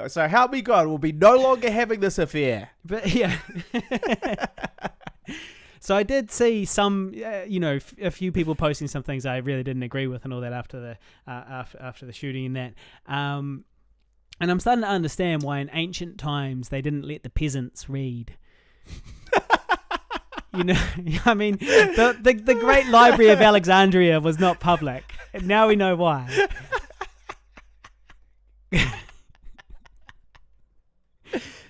So help me God, we'll be no longer having this affair. But yeah. So I did see some, a few people posting some things I really didn't agree with and all that after the shooting and that. And I'm starting to understand why in ancient times they didn't let the peasants read. You know, I mean, the great library of Alexandria was not public. And now we know why.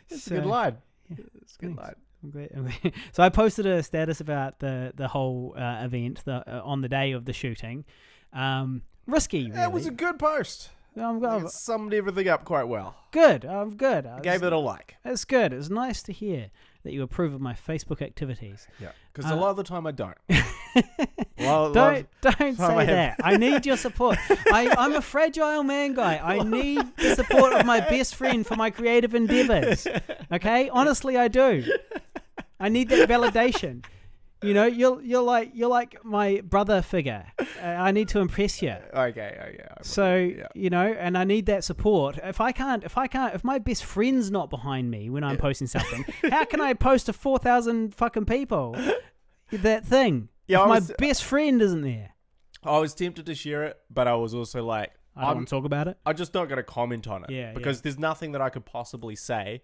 It's a good line. Yeah, it's a good line. I'm great. So I posted a status about the whole event on the day of the shooting. Risky, really. It was a good post. It summed everything up quite well. Good. I'm good. I gave it a like. It's good. It's nice to hear that you approve of my Facebook activities. Yeah, because a lot of the time I don't. Don't say that. I need your support. I'm a fragile man, Guy. I need the support of my best friend for my creative endeavors. Okay? Honestly, I do. I need that validation. You know, you're like my brother figure. I need to impress you. Okay. So you know, and I need that support. If my best friend's not behind me when I'm posting something, how can I post to 4,000 fucking people that thing? Yeah, if my best friend isn't there. I was tempted to share it, but I was also like, I don't want to talk about it. I'm just not going to comment on it. Yeah, because there's nothing that I could possibly say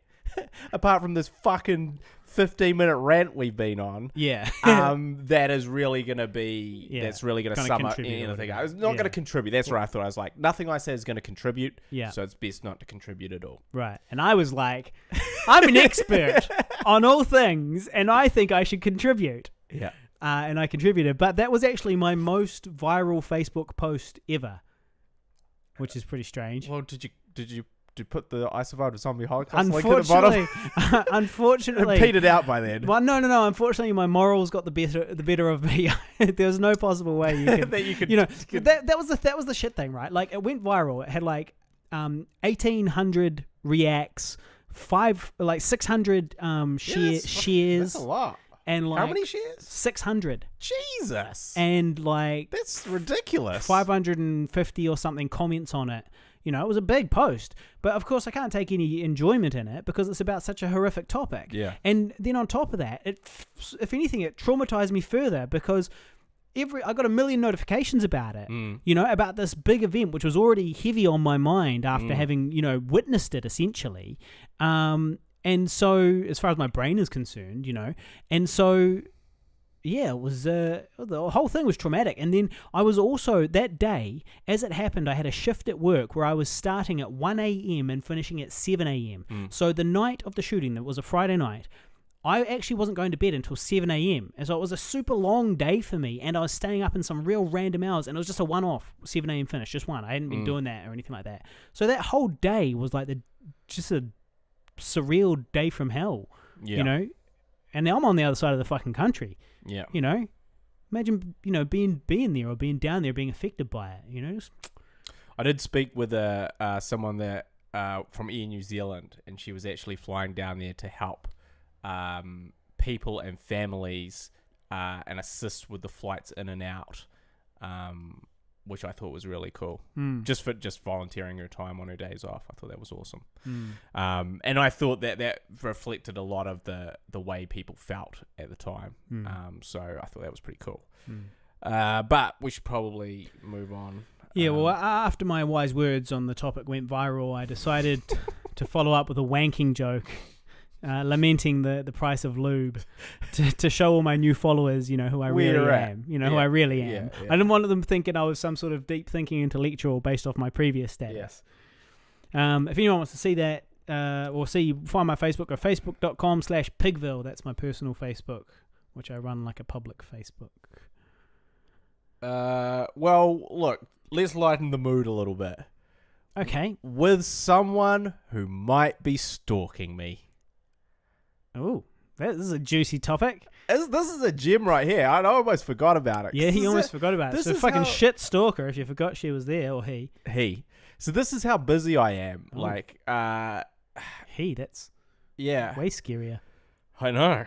apart from this fucking 15-minute rant we've been on. Yeah. That is really going to be... Yeah. That's really going to sum up anything. I was not going to contribute. That's what I thought. I was like, nothing I say is going to contribute. Yeah. So it's best not to contribute at all. Right. And I was like, I'm an expert on all things, and I think I should contribute. Yeah. And I contributed. But that was actually my most viral Facebook post ever, which is pretty strange. Well, did you put the I Survived a Zombie Holocaust link at the bottom? Unfortunately. It petered out by then. Well, no. Unfortunately, my morals got the better of me. There was no possible way you could... that you could... You know, that was the shit thing, right? Like, it went viral. It had, 1,800 reacts, 600 shares. That's a lot. And how many shares? 600. Jesus. And that's ridiculous. 550 or something comments on it. You know, it was a big post. But of course, I can't take any enjoyment in it because it's about such a horrific topic. Yeah. And then on top of that, if anything, it traumatized me further because I got a million notifications about it. You know, about this big event, which was already heavy on my mind after having, witnessed it essentially. And so, as far as my brain is concerned, and so yeah, it was the whole thing was traumatic. And then I was also that day, as it happened, I had a shift at work where I was starting at 1 a.m. and finishing at 7 a.m. So the night of the shooting, that was a Friday night, I actually wasn't going to bed until 7 a.m. And so it was a super long day for me, and I was staying up in some real random hours, and it was just a one-off 7 a.m. finish, just one. I hadn't been doing that or anything like that. So that whole day was like just a surreal day from hell, you know? And now I'm on the other side of the fucking country. Yeah. You know? Imagine, being there or being down there, being affected by it, you know? I did speak with someone that from Air New Zealand, and she was actually flying down there to help people and families and assist with the flights in and out, which I thought was really cool. Just volunteering her time on her days off. I thought that was awesome. And I thought that reflected a lot of the way people felt at the time. So I thought that was pretty cool. But we should probably move on. Yeah, well, after my wise words on the topic went viral, I decided to follow up with a wanking joke. Lamenting the price of lube to show all my new followers, who I really am, who I really am. I didn't want them thinking I was some sort of deep thinking intellectual based off my previous status. If anyone wants to see that or find my Facebook, go facebook.com/Pigville. That's my personal Facebook, which I run like a public Facebook. Well, look, let's lighten the mood a little bit. Okay. With someone who might be stalking me. Oh, this is a juicy topic. This is a gem right here. I almost forgot about it. Yeah, he almost forgot about it. This So is fucking how- shit stalker if you forgot she was there, or he. So this is how busy I am. Oh. Like, He, that's yeah. way scarier. I know.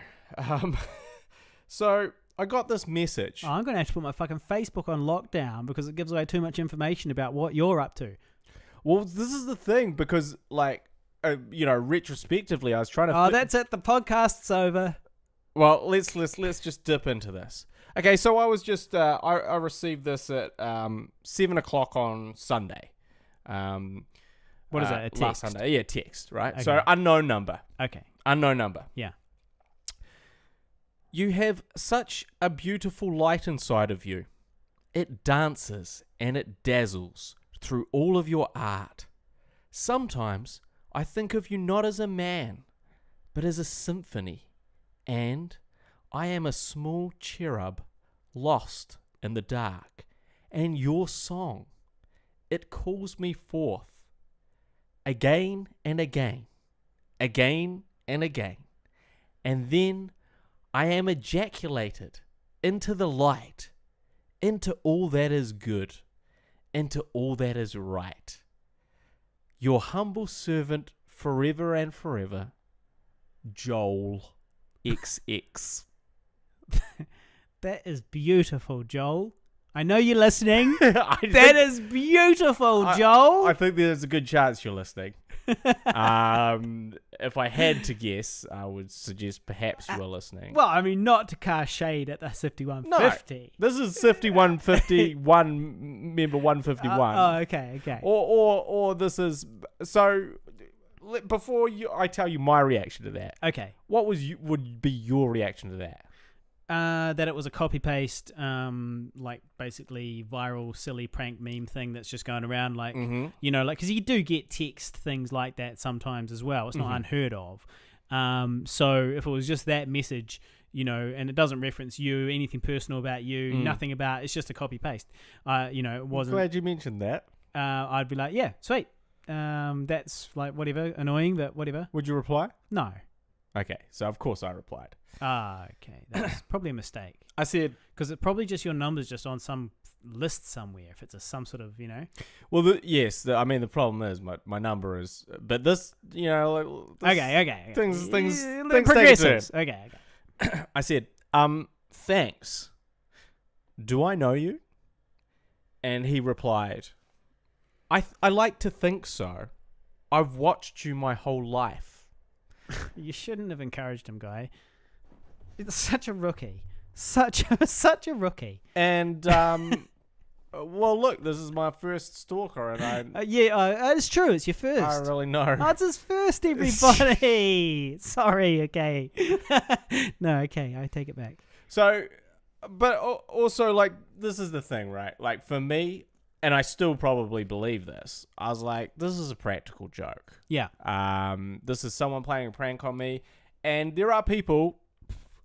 So I got this message. Oh, I'm going to have to put my fucking Facebook on lockdown because it gives away too much information about what you're up to. Well, this is the thing because, like, retrospectively, I was trying to. Oh, that's it. The podcast's over. Well, let's just dip into this. Okay, so I was just I received this at 7:00 on Sunday. What is that? A text? Last Sunday, yeah, text, right? Okay. So unknown number. Okay. Unknown number. Yeah. You have such a beautiful light inside of you. It dances and it dazzles through all of your art. Sometimes I think of you not as a man, but as a symphony, and I am a small cherub lost in the dark, and your song, it calls me forth again and again, again and again, and then I am ejaculated into the light, into all that is good, into all that is right. Your humble servant forever and forever, Joel XX. That is beautiful, Joel. I know you're listening. That is beautiful, Joel. I think there's a good chance you're listening. If I had to guess, I would suggest perhaps you were listening. Well, I mean, not to cast shade at the 5150. No, this is 5151, member 151. Okay. Or this is so. Before I tell you my reaction to that, Okay. what would be your reaction to that? That it was a copy-paste, like basically viral, silly prank meme thing that's just going around, like, because you do get text things like that sometimes as well. It's not unheard of. So if it was just that message, and it doesn't reference you, anything personal about you, nothing about, it's just a copy-paste. It wasn't. I'm glad you mentioned that. I'd be like, yeah, sweet. That's like whatever, annoying, but whatever. Would you reply? No. Okay, so of course I replied. Okay. That's probably a mistake. I said, because it probably just your number's just on some list somewhere. If it's some sort of, Well, the problem is my number is, but this, Okay. Things progresses. Okay. I said, thanks. Do I know you? And he replied, I like to think so. I've watched you my whole life. You shouldn't have encouraged him, Guy. It's such a rookie. Such a rookie. And well, look, this is my first stalker, and it's true. It's your first. I really know. Oh, it's his first, everybody. Sorry. Okay. No. Okay. I take it back. So But also, like, this is the thing, right? Like, for me, and I still probably believe this, I was like, this is a practical joke. Yeah. This is someone playing a prank on me. And there are people,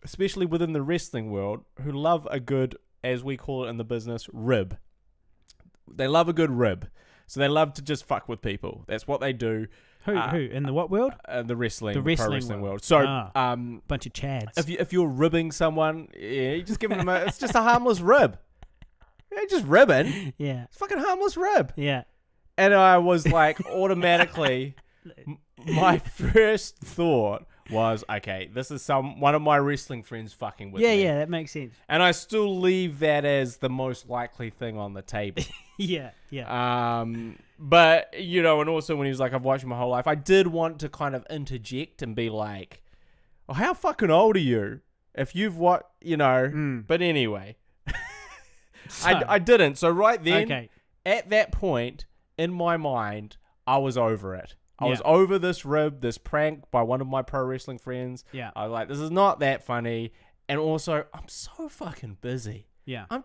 especially within the wrestling world, who love a good, as we call it in the business, rib. They love a good rib. So they love to just fuck with people. That's what they do. Who? In the what world? The wrestling pro wrestling world. So, bunch of chads. If you're ribbing someone, yeah, you just give them it's just a harmless rib. Yeah, just ribbing. Yeah. It's fucking harmless rib. Yeah. And I was like, automatically, my first thought was, okay, this is one of my wrestling friends fucking with me. Yeah, that makes sense. And I still leave that as the most likely thing on the table. Yeah. But, and also when he was like, I've watched my whole life, I did want to kind of interject and be like, oh, how fucking old are you? If you've but anyway. I didn't. So right then, at that point, in my mind, I was over it. I was over this prank by one of my pro wrestling friends. Yeah. I was like, this is not that funny. And also, I'm so fucking busy. Yeah. I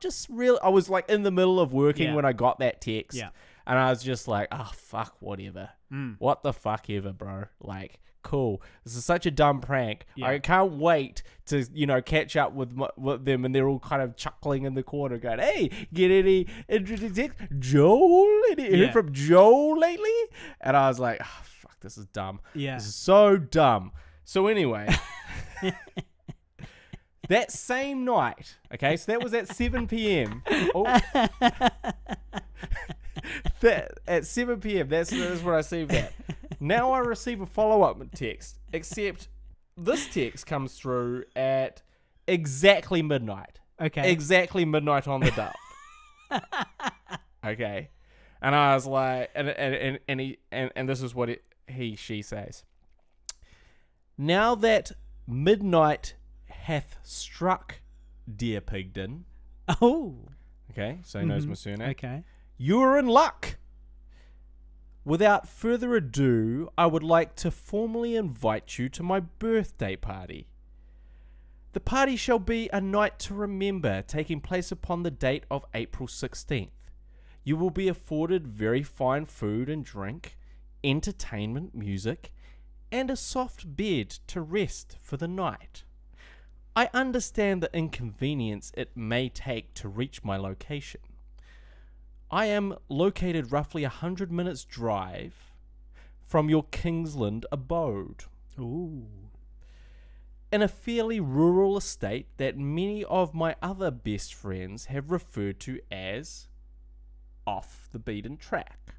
was like in the middle of working when I got that text. Yeah. And I was just like, oh, fuck, whatever. What the fuck ever, bro. Like, cool. This is such a dumb prank. Yeah. I can't wait to, catch up with them. And they're all kind of chuckling in the corner going, hey, get any interesting text? Joel? Heard from Joel lately? And I was like, oh, fuck, this is dumb. Yeah. This is so dumb. So anyway... That same night, okay, so that was at 7 p.m. At 7 p.m., that's what I received at. Now I receive a follow-up text, except this text comes through at exactly midnight. Okay. Exactly midnight on the dot. Okay. And I was like, and this is what she says. Now that midnight hath struck, dear Pigden. Oh. Okay, so he knows my surname. Okay. You're in luck. Without further ado, I would like to formally invite you to my birthday party. The party shall be a night to remember, taking place upon the date of April 16th. You will be afforded very fine food and drink, entertainment, music, and a soft bed to rest for the night. I understand the inconvenience it may take to reach my location. I am located roughly 100 minutes drive from your Kingsland abode. Ooh. In a fairly rural estate that many of my other best friends have referred to as off the beaten track.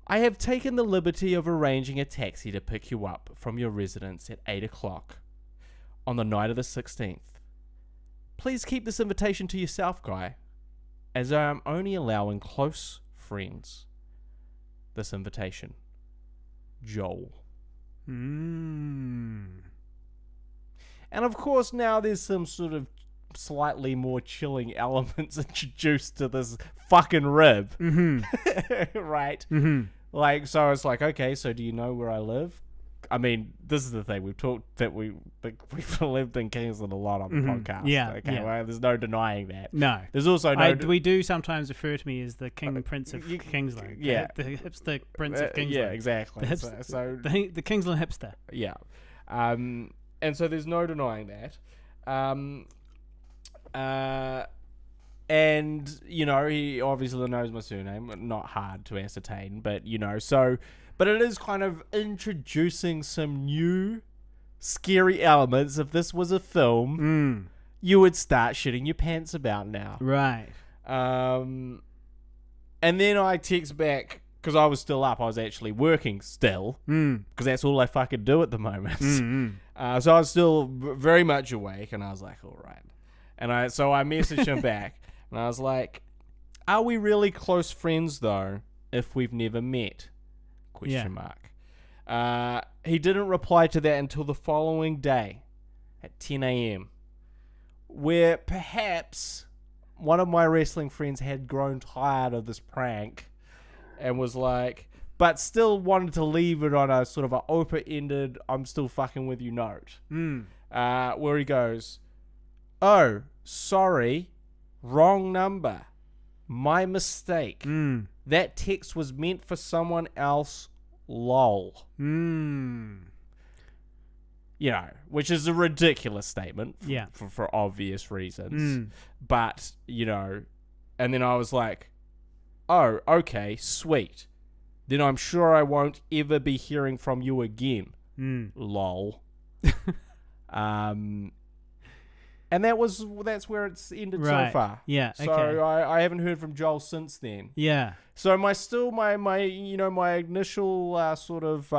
I have taken the liberty of arranging a taxi to pick you up from your residence at 8 o'clock. On the night of the 16th. Please keep this invitation to yourself, Guy, as I am only allowing close friends this invitation. Joel. And of course now there's some sort of slightly more chilling elements introduced to this fucking rib. Right? Like, so it's like, okay, so do you know where I live? I mean, this is the thing. We've talked that we've lived in Kingsland a lot on the podcast. Yeah. Okay. Yeah. Well, there's no denying that. No. There's also no. We do sometimes refer to me as the King Prince of Kingsland. Yeah. The hipster Prince of Kingsland. Yeah, exactly. The Kingsland hipster. Yeah. And so there's no denying that. And, he obviously knows my surname. Not hard to ascertain, but, But it is kind of introducing some new scary elements. If this was a film, you would start shitting your pants about now. Right. And then I text back, because I was still up. I was actually working still, because that's all I fucking do at the moment. So I was still very much awake, and I was like, all right. And so I messaged him back, and I was like, are we really close friends, though, if we've never met? ? He didn't reply to that until the following day at 10 a.m. where perhaps one of my wrestling friends had grown tired of this prank and was like, but still wanted to leave it on a sort of an open-ended, I'm still fucking with you note. Where he goes, oh, sorry, wrong number. My mistake. That text was meant for someone else. Lol. You know, which is a ridiculous statement for obvious reasons. But, you know, and then I was like, oh, okay, sweet. Then I'm sure I won't ever be hearing from you again. Lol. And that's where it's ended so far. Yeah. So okay. I haven't heard from Joel since then. Yeah. So my initial sort of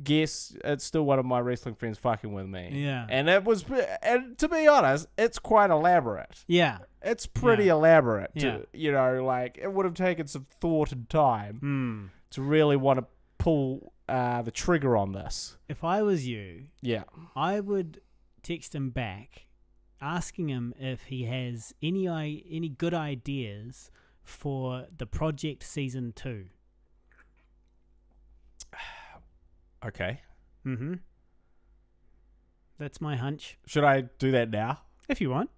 guess, it's still one of my wrestling friends fucking with me. Yeah. And to be honest, it's quite elaborate. Yeah. It's pretty elaborate. Yeah. It would have taken some thought and time to really want to pull the trigger on this. If I was you, Yeah. I would text him back, asking him if he has any good ideas for the project season 2. Okay. That's my hunch. Should I do that now? If you want.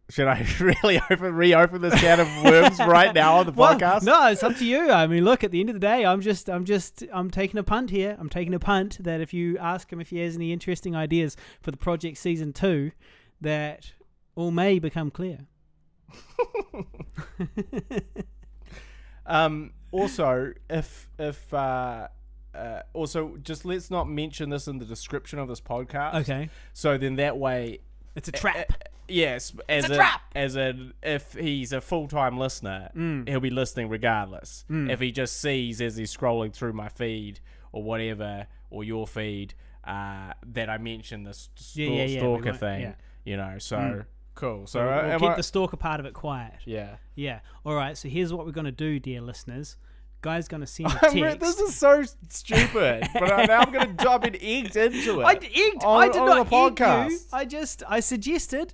Should I really reopen this can of worms right now on the podcast? No, it's up to you. I mean, look, at the end of the day, I'm taking a punt here. I'm taking a punt that if you ask him if he has any interesting ideas for the project season 2, that all may become clear. Also, also, just let's not mention this in the description of this podcast. Okay. So then that way, it's a trap. Yes, it's a trap. As in, if he's a full-time listener, he'll be listening regardless. If he just sees as he's scrolling through my feed or whatever, or your feed, that I mentioned this stalker thing, you know, so cool. So we'll keep the stalker part of it quiet. Yeah. Yeah. All right, so here's what we're going to do, dear listeners. Guy's going to send a text. This is so stupid, but now I'm going to. I've been egged into it. I did not the podcast. Egg you. I suggested.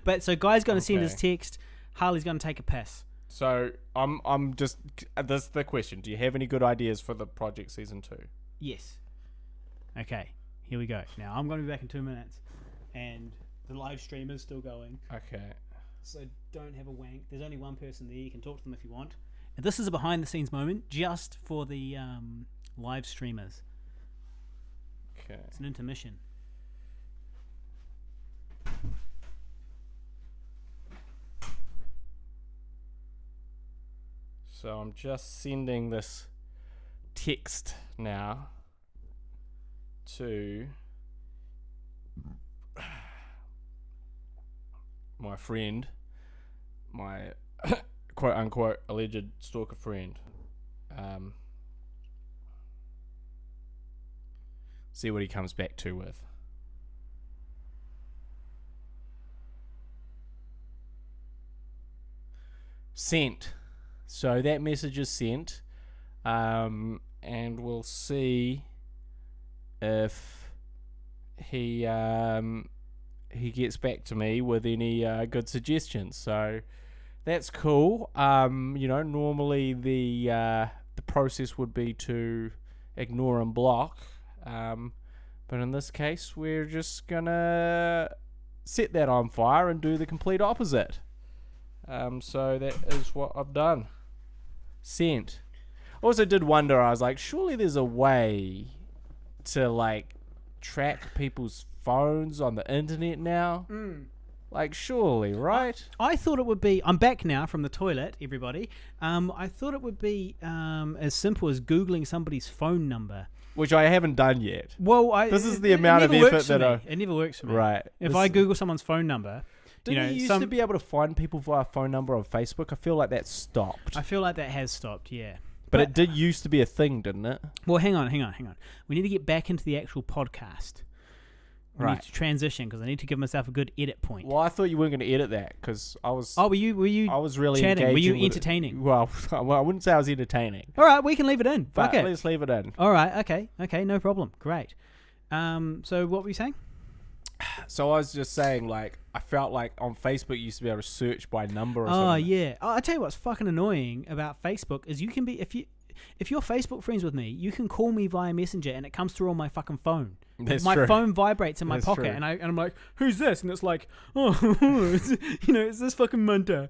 But so Guy's going to send his text. Harley's going to take a piss. So I'm just. This is the question. Do you have any good ideas for the project season 2? Yes. Okay. Here we go. Now I'm going to be back in 2 minutes, and the live stream is still going. Okay. So don't have a wank. There's only one person there. You can talk to them if you want. And this is a behind-the-scenes moment just for the live streamers. Okay. It's an intermission. So I'm just sending this text now to my friend, my quote-unquote alleged stalker friend. See what he comes back to with. Sent. So that message is sent. And we'll see if he gets back to me with any good suggestions. So that's cool. Normally the process would be to ignore and block. But in this case, we're just gonna set that on fire and do the complete opposite. So that is what I've done. Sent. Also did wonder, I was like, surely there's a way to track people's phones on the internet now. Surely, right? I thought it would be. I'm back now from the toilet, everybody. I thought it would be as simple as Googling somebody's phone number, which I haven't done yet. Well, this is the amount of effort that it never works for me. Right. If I Google someone's phone number, didn't you used to be able to find people via phone number on Facebook? I feel like that stopped. I feel like that has stopped. Yeah. But it did used to be a thing, didn't it? Well, hang on. We need to get back into the actual podcast. We need to transition because I need to give myself a good edit point. Well, I thought you weren't going to edit that because I was. Oh, were you? I was really chatting. Were you engaging entertaining? Well, I wouldn't say I was entertaining. All right, we can leave it in. But Fuck it. Let's leave it in. All right. Okay. No problem. Great. So what were you saying? So I was just saying, I felt like on Facebook you used to be able to search by number or something. Oh yeah. I tell you what's fucking annoying about Facebook is you can be if you're Facebook friends with me, you can call me via Messenger and it comes through on my fucking phone. That's my true. phone vibrates in my That's pocket, true. and I'm like, "Who's this?" And it's like, "Oh, it's this fucking Munter,"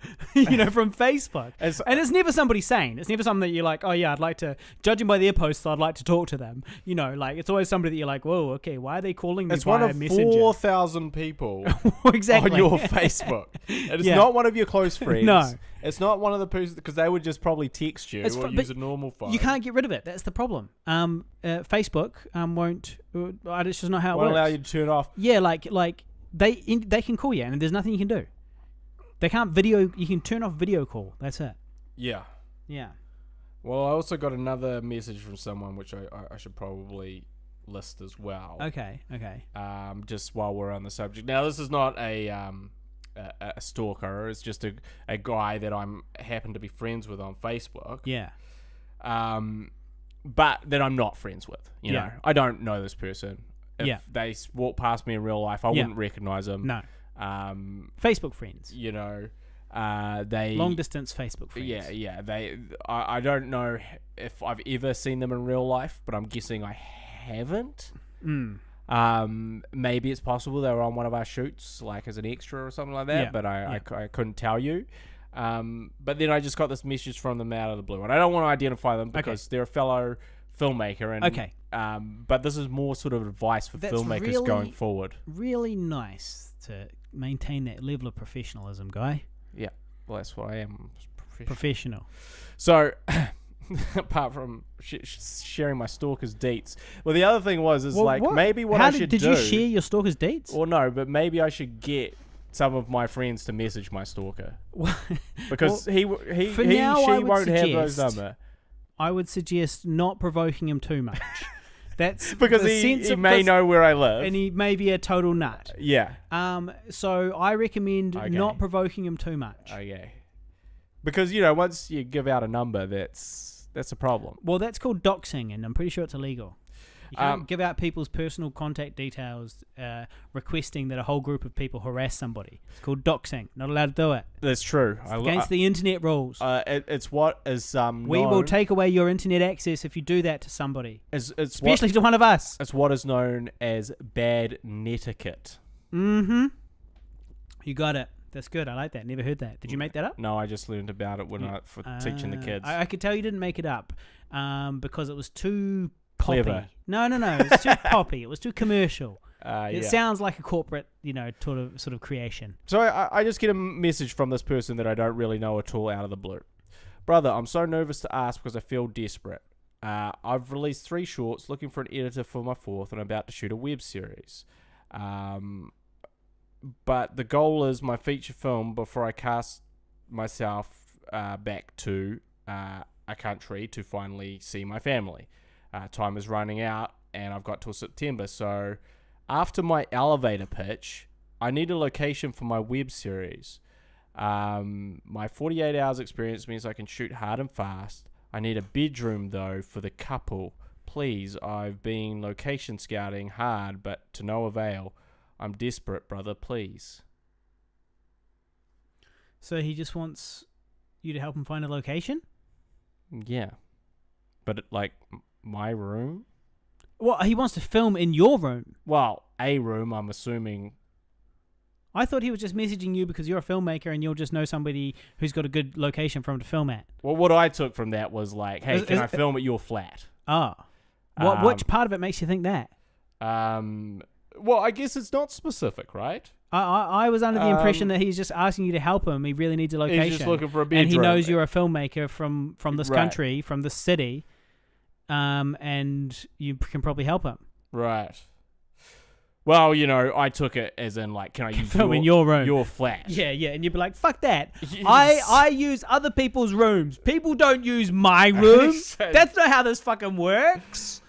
from Facebook. And it's never somebody sane. It's never something that you're like, "Oh yeah, I'd like to." Judging by their posts, I'd like to talk to them. It's always somebody that you're like, "Whoa, okay, why are they calling me?" It's one of Messenger? 4,000 people Exactly on your Facebook. It's not one of your close friends. No. It's not one of the people, because they would just probably text you or use a normal phone. You can't get rid of it. That's the problem. Facebook won't. It's just not how it Won't works. allow you to turn off. Yeah, like they can call you, and there's nothing you can do. They can't video. You can turn off video call. That's it. Yeah. Yeah. Well, I also got another message from someone which I should probably list as well. Okay. Just while we're on the subject. Now, this is not a stalker. It's just a guy that I'm happen to be friends with on Facebook. Yeah. But that I'm not friends with. You know, I don't know this person. If they walk past me in real life, I wouldn't recognize them. No. Facebook friends. They long distance Facebook friends. Yeah. I don't know if I've ever seen them in real life, but I'm guessing I haven't. Maybe it's possible they were on one of our shoots, like as an extra or something like that. But I couldn't tell you. But then I just got this message from them out of the blue, and I don't want to identify them because they're a fellow filmmaker. And but this is more sort of advice for filmmakers really, going forward. Really nice to maintain that level of professionalism, Guy. Yeah, well, that's what I am. Professional. So, apart from sharing my stalker's deets, well, the other thing was maybe what I should do. Did you share your stalker's deets? Well, no, but maybe I should get some of my friends to message my stalker because she won't have those number. I would suggest not provoking him too much. That's because he may know where I live, and he may be a total nut. Yeah. So I recommend not provoking him too much. Okay. Because once you give out a number, that's a problem. Well, that's called doxing, and I'm pretty sure it's illegal. You can't give out people's personal contact details, requesting that a whole group of people harass somebody. It's called doxing. Not allowed to do it. That's true. It's against the internet rules. It's what is we will take away your internet access if you do that to somebody. Especially to one of us. It's what is known as bad netiquette. Mm-hmm. You got it. That's good. I like that. Never heard that. Did you make that up? No, I just learned about it for teaching the kids. I could tell you didn't make it up because it was too clever. Poppy. No. It's too poppy. It was too commercial. It yeah. sounds like a corporate, sort of creation. So I just get a message from this person that I don't really know at all out of the blue. Brother, I'm so nervous to ask because I feel desperate. I've released 3 shorts looking for an editor for my 4th and I'm about to shoot a web series. But the goal is my feature film before I cast myself back to a country to finally see my family. Time is running out and I've got till September. So after my elevator pitch, I need a location for my web series. My 48 hours experience means I can shoot hard and fast. I need a bedroom though for the couple. Please, I've been location scouting hard but to no avail. I'm desperate, brother, please. So he just wants you to help him find a location? Yeah. But my room? Well, he wants to film in your room. Well, a room, I'm assuming. I thought he was just messaging you because you're a filmmaker and you'll just know somebody who's got a good location for him to film at. Well, what I took from that was hey, can I film at your flat? Oh. Which part of it makes you think that? Well, I guess it's not specific, right? I was under the impression that he's just asking you to help him. He really needs a location. He's just looking for a bedroom. And he knows you're a filmmaker from this country, from this city, and you can probably help him. Right. Well, I took it as in can I use film in your room, your flat? Yeah, and you'd be like, "Fuck that! I use other people's rooms. People don't use my room. That's not how this fucking works."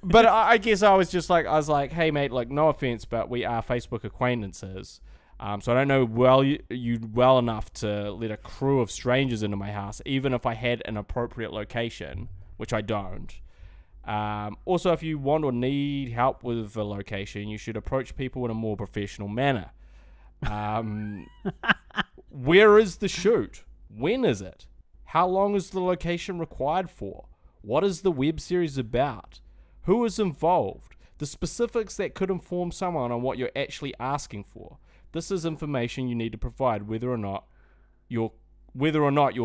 But I guess I was just hey mate, no offense, but we are Facebook acquaintances. So I don't know you well enough to let a crew of strangers into my house, even if I had an appropriate location, which I don't. Also, if you want or need help with the location, you should approach people in a more professional manner. Where is the shoot? When is it? How long is the location required for? What is the web series about? Who is involved? The specifics that could inform someone on what you're actually asking for. This is information you need to provide whether or not you're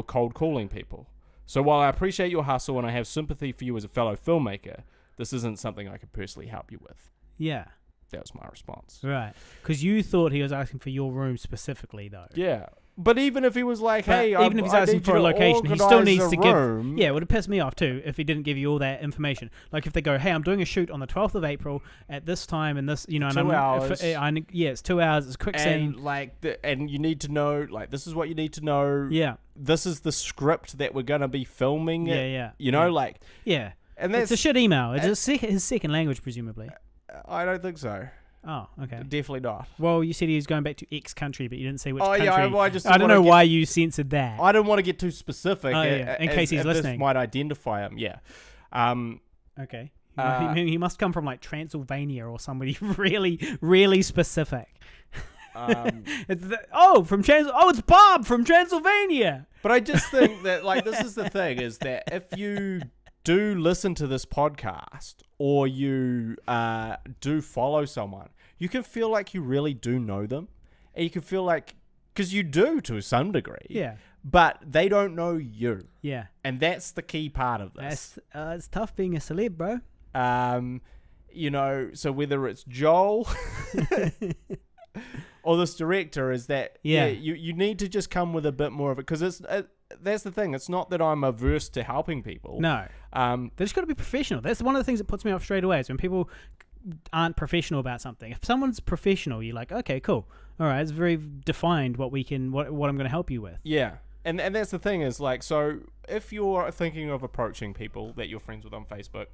cold calling people. So while I appreciate your hustle and I have sympathy for you as a fellow filmmaker, this isn't something I could personally help you with. Yeah. That was my response. Right. Because you thought he was asking for your room specifically, though. Yeah. But even if he was like, hey, even if he's asking for a location, he still needs to give. Yeah, it would have pissed me off too if he didn't give you all that information. Like if they go, hey, I'm doing a shoot on the 12th of April at this time and this, and 2 hours. It's 2 hours. It's a quick scene. And you need to know, like, this is what you need to know. Yeah. This is the script that we're gonna be filming. Yeah. Yeah. And it's a shit email. It's his second language, presumably. I don't think so. Oh, okay. Definitely not. Well, you said he was going back to X country, but you didn't say which country. Yeah, I don't know why you censored that. I don't want to get too specific. In case he's listening. This might identify him, yeah. Okay. He must come from like Transylvania or somebody really, really specific. It's Bob from Transylvania. But I just think that, like, this is the thing, is that if you do listen to this podcast or you do follow someone, you can feel like you really do know them. And you can feel like, because you do to some degree. Yeah. But they don't know you. Yeah. And that's the key part of this. It's tough being a celeb, bro. So whether it's Joel or this director, is that you need to just come with a bit more of it, because that's the thing. It's not that I'm averse to helping people. No. They just got to be professional. That's one of the things that puts me off straight away, is when people aren't professional about something. If someone's professional, you're like, okay, cool. All right, it's very defined what I'm going to help you with. Yeah. And that's the thing, is like, so if you're thinking of approaching people that you're friends with on Facebook,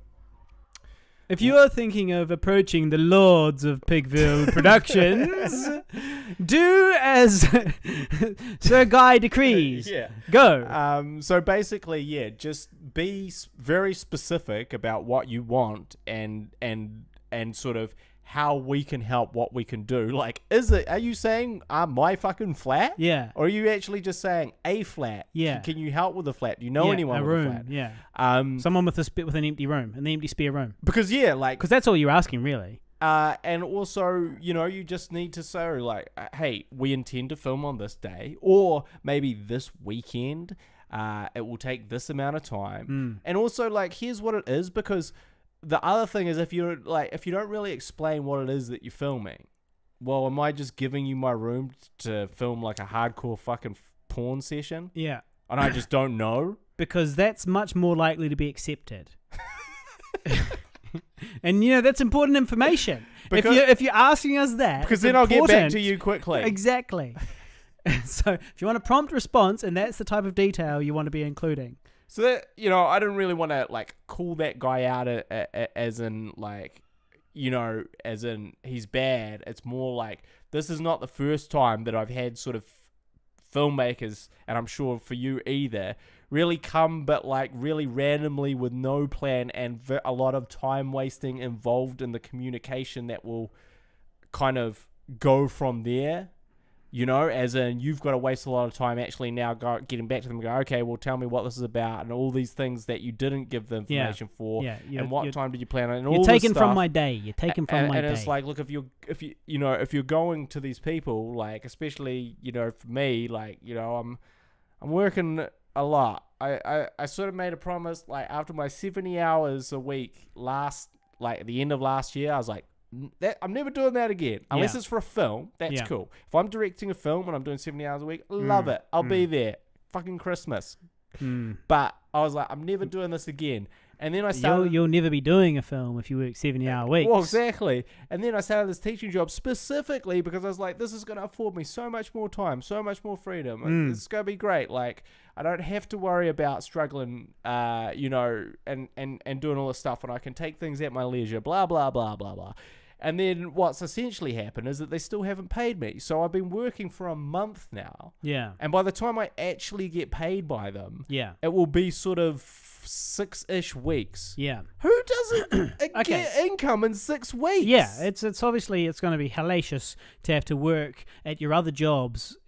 if you are thinking of approaching the lords of Pigville Productions, do as Sir Guy decrees. Yeah. Go. So basically, just be very specific about what you want and sort of how we can help, what we can do. Like, are you saying my fucking flat? Yeah. Or are you actually just saying a flat? Yeah. Can you help with a flat? Do you know anyone with room, a flat? Yeah. Someone with an empty room, an empty spare room. Because that's all you're asking, really. And also, you just need to say, like, hey, we intend to film on this day, or maybe this weekend. It will take this amount of time. And also, like, here's what it is, because the other thing is, if you don't really explain what it is that you're filming, well, am I just giving you my room to film like a hardcore fucking porn session? Yeah. And I just don't know? Because that's much more likely to be accepted. And that's important information. If you're asking us that, because then I'll get back to you quickly. Exactly. So if you want a prompt response, and that's the type of detail you want to be including. So that, I don't really want to, like, call that guy out as in, like, as in he's bad. It's more like, this is not the first time that I've had sort of filmmakers, and I'm sure for you either, really come, but like really randomly with no plan and a lot of time wasting involved in the communication that will kind of go from there. As in, you've got to waste a lot of time actually now getting back to them and go, okay, well, tell me what this is about, and all these things that you didn't give the information for, and what time did you plan on, and all this stuff. You're taken from my day. You're taken from my day. And it's like, look, if you're going to these people, like, especially, for me, like, I'm working a lot. I sort of made a promise, like, after my 70 hours a week at the end of last year, I was like, I'm never doing that again unless it's for a film. That's cool. If I'm directing a film and I'm doing 70 hours a week, love it. I'll be there. Fucking Christmas. But I was like, I'm never doing this again. And then I started. You'll never be doing a film if you work 70-hour weeks. Well, exactly. And then I started this teaching job specifically because I was like, this is going to afford me so much more time, so much more freedom. It's going to be great. Like, I don't have to worry about struggling, and doing all this stuff, and I can take things at my leisure. Blah blah blah blah blah. And then what's essentially happened is that they still haven't paid me. So I've been working for a month now. Yeah. And by the time I actually get paid by them, it will be sort of 6-ish weeks. Yeah. Who doesn't get income in 6 weeks? Yeah. It's obviously it's going to be hellacious to have to work at your other jobs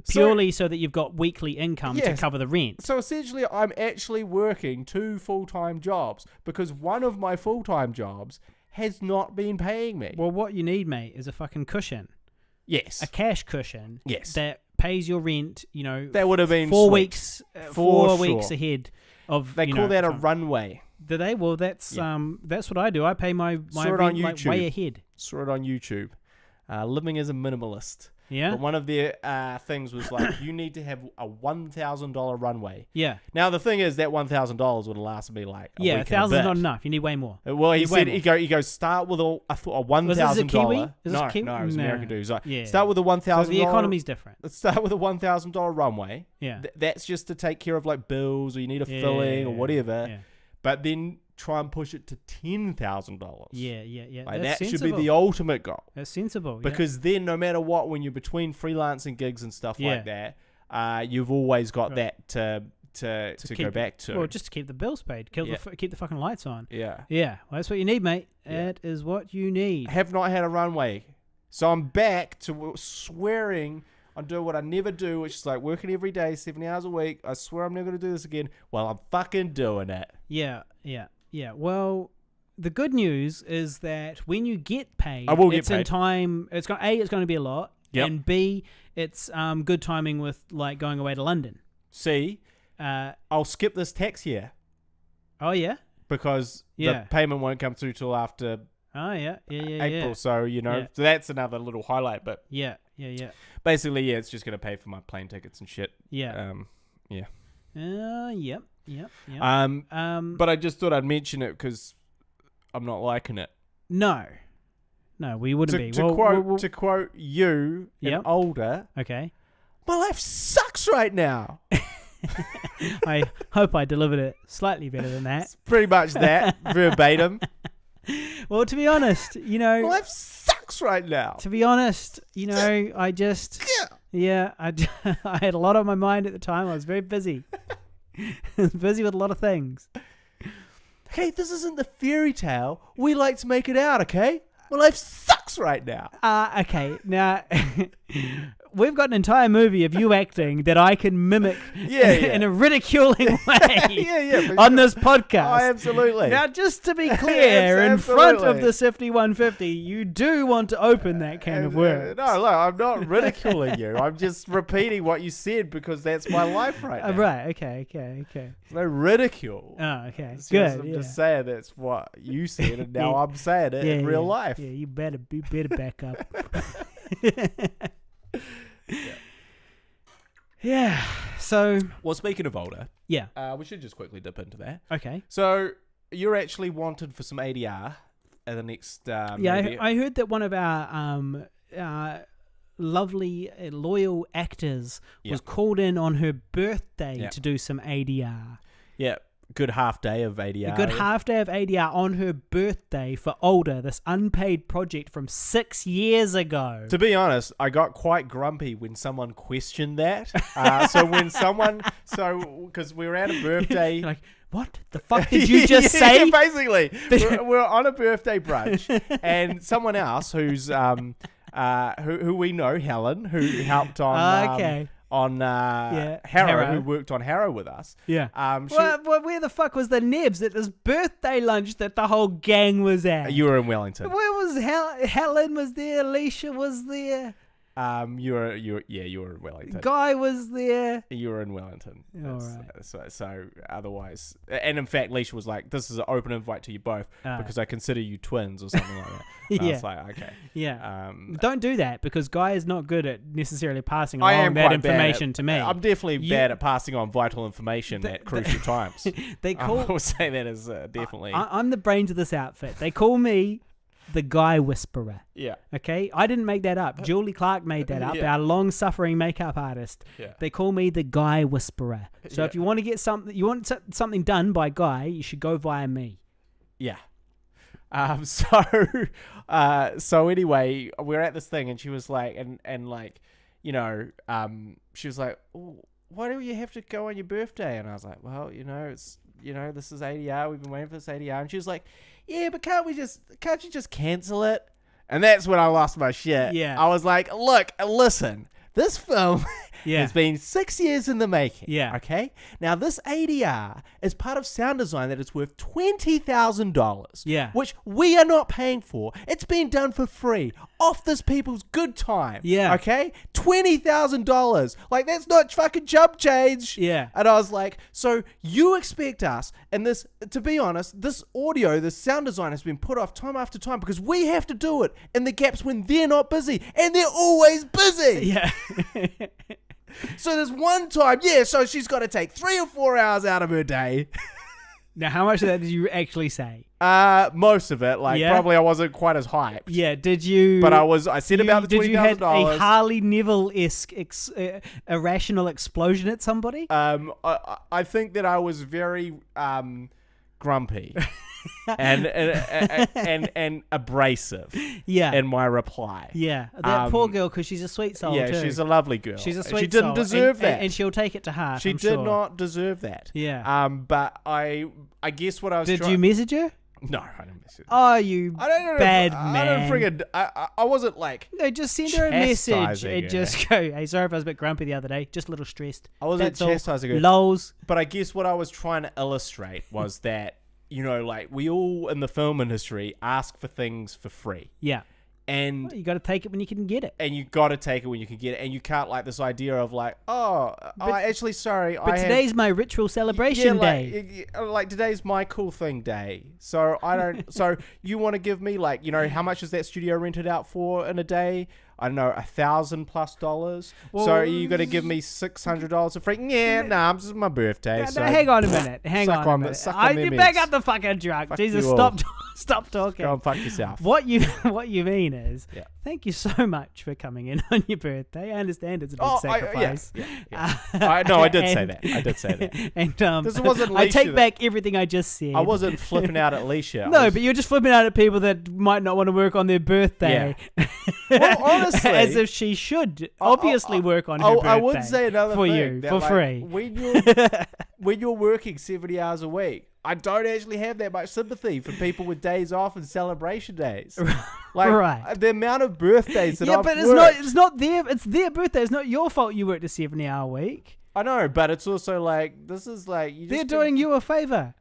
purely so that you've got weekly income to cover the rent. So essentially, I'm actually working 2 full-time jobs because one of my full-time jobs has not been paying me. Well, what you need, mate, is a fucking cushion. Yes. A cash cushion. Yes. That pays your rent, That would have been 4 sweet. weeks, 4 weeks ahead of. They call that a runway. Do they? Well, that's what I do. I pay my rent like way ahead. Saw it on YouTube. Living as a minimalist. Yeah. But one of their things was like, you need to have a $1,000 runway. Yeah. Now the thing is that $1,000 would have lasted me like a week and a $1,000 is bit. not enough. You need way more. Well, he said he goes start with a $1,000. Was this a Kiwi? Is this No, a Kiwi? no, it was No. American dude. He's like, start with a $1,000. So the economy's different. Let's start with a $1,000 runway. Yeah. That's just to take care of like bills or you need a filling or whatever. Yeah. But then try and push it to $10,000. Yeah. Like That's that sensible. should be the ultimate goal. That's sensible. Because then no matter what, when you're between freelancing gigs and stuff like that, you've always got that to go back to. Well, just to keep the bills paid. Keep the fucking lights on. Yeah. Yeah. Well, that's what you need, mate. That is what you need. Have not had a runway. So I'm back to swearing on doing what I never do, which is like working every day, 70 hours a week. I swear I'm never going to do this again. Well, I'm fucking doing it. Yeah. Well, the good news is that when you get paid, I will get it's paid. in time. It's going to be a lot, and B, it's good timing with like going away to London. C, I'll skip this tax year. Oh yeah, because the payment won't come through till after. Oh yeah. April. So so that's another little highlight. But yeah. Basically, it's just going to pay for my plane tickets and shit. Yeah. Yep. But I just thought I'd mention it because I'm not liking it. No, we wouldn't be. To quote you, and older. Okay. My life sucks right now. I hope I delivered it slightly better than that. It's pretty much that verbatim. Well, to be honest, my life sucks right now. To be honest, I just I had a lot on my mind at the time. I was very busy. I was busy with a lot of things. Hey, this isn't the fairy tale. We like to make it out, okay? My life sucks right now. Okay. Now, we've got an entire movie of you acting that I can mimic in a ridiculing way on this podcast. Oh, absolutely. Now, just to be clear, in front of the 5150, you do want to open that can of worms. No, look, I'm not ridiculing you. I'm just repeating what you said because that's my life right now. Right, okay. There's no ridicule. Oh, okay. It's Good. Just, I'm just saying that's what you said, and now I'm saying it in real life. Yeah, you better back up. Yeah. So. Well, speaking of older, we should just quickly dip into that. Okay. So you're actually wanted for some ADR at the next. I heard that one of our lovely loyal actors was called in on her birthday to do some ADR. Yeah. Good half day of ADR. A good half day of ADR on her birthday for Older, this unpaid project from 6 years ago. To be honest, I got quite grumpy when someone questioned that. Because we were at a birthday. You're like, what the fuck did you just say? Yeah, basically, we're on a birthday brunch, and someone else who's who we know, Helen, who helped on. Harrow, who worked on Harrow with us. Yeah. Where the fuck was the Nebs at this birthday lunch that the whole gang was at? You were in Wellington. Where was Helen was there, Alicia was there. You were in Wellington. Guy was there. You were in Wellington. All right. So otherwise, and in fact, Leisha was like, "This is an open invite to you both because I consider you twins or something like that." I was like, "Okay." Yeah. Don't do that because Guy is not good at necessarily passing along that information to me. I'm definitely bad at passing on vital information at crucial times. I will say that as definitely. I'm the brains of this outfit. They call me the Guy Whisperer. Yeah. Okay? I didn't make that up. Julie Clark made that up, our long-suffering makeup artist. Yeah. They call me the Guy Whisperer. So if you want to get something done by Guy, you should go via me. Yeah. So anyway, we're at this thing and she was like, she was like, oh, why do you have to go on your birthday? And I was like, well, it's, this is ADR. We've been waiting for this ADR. And she was like, yeah, but can't you just cancel it? And that's when I lost my shit. Yeah. I was like, look, listen, This film Yeah. has been 6 years in the making. Yeah. Okay? Now, this ADR is part of sound design that is worth $20,000. Yeah. Which we are not paying for. It's been done for free. Off this people's good time. Yeah. Okay? $20,000. Like, that's not fucking chump change. Yeah. And I was like, so you expect us, and this, to be honest, this audio, this sound design has been put off time after time because we have to do it in the gaps when they're not busy. And they're always busy. Yeah. So there's one time, so she's got to take 3 or 4 hours out of her day. Now, how much of that did you actually say? Most of it. Yeah? Probably I wasn't quite as hyped. Yeah, did you... But I said about the $20,000. Did you have a Harley Neville-esque irrational explosion at somebody? I think that I was very grumpy and abrasive in my reply. Yeah, that poor girl, because she's a sweet soul too. She's a lovely girl. She's a sweet soul. She didn't deserve that. And she'll take it to heart, She did not deserve that. Yeah. But I guess what I was Did you message her? No, I didn't message her. Oh, you bad man. I don't friggin'... I wasn't like... No, just send her a message and her. just go, hey, sorry if I was a bit grumpy the other day. Just a little stressed. I wasn't chastising her. Lols. But I guess what I was trying to illustrate was that, we all in the film industry ask for things for free. Yeah. And you got to take it when you can get it. And you got to take it when you can get it. And you can't this idea of actually, sorry. But today's my ritual celebration day. Today's my cool thing day. So I don't, so you want to give me how much is that studio rented out for in a day? I don't know, $1,000+. Well, so you got to give me $600 for free? Yeah, nah, this is my birthday. So hang on a minute. Hang on a minute. You back up the fucking drunk. Fuck Jesus, stop talking. Go and fuck yourself. What you mean is, thank you so much for coming in on your birthday. I understand it's a big sacrifice. I did say that. I did say that. And this wasn't I take back everything I just said. I wasn't flipping out at Leisha. No, but you're just flipping out at people that might not want to work on their birthday. Yeah. Well, honestly, as if she should obviously work on her birthday. I would say another for thing you that, for free. When you're working 70 hours a week, I don't actually have that much sympathy for people with days off and celebration days. Right. The amount of birthdays that I've but worked. it's not their birthday. It's not your fault you worked a 70-hour week. I know, but it's also this is you just they're doing you a favor.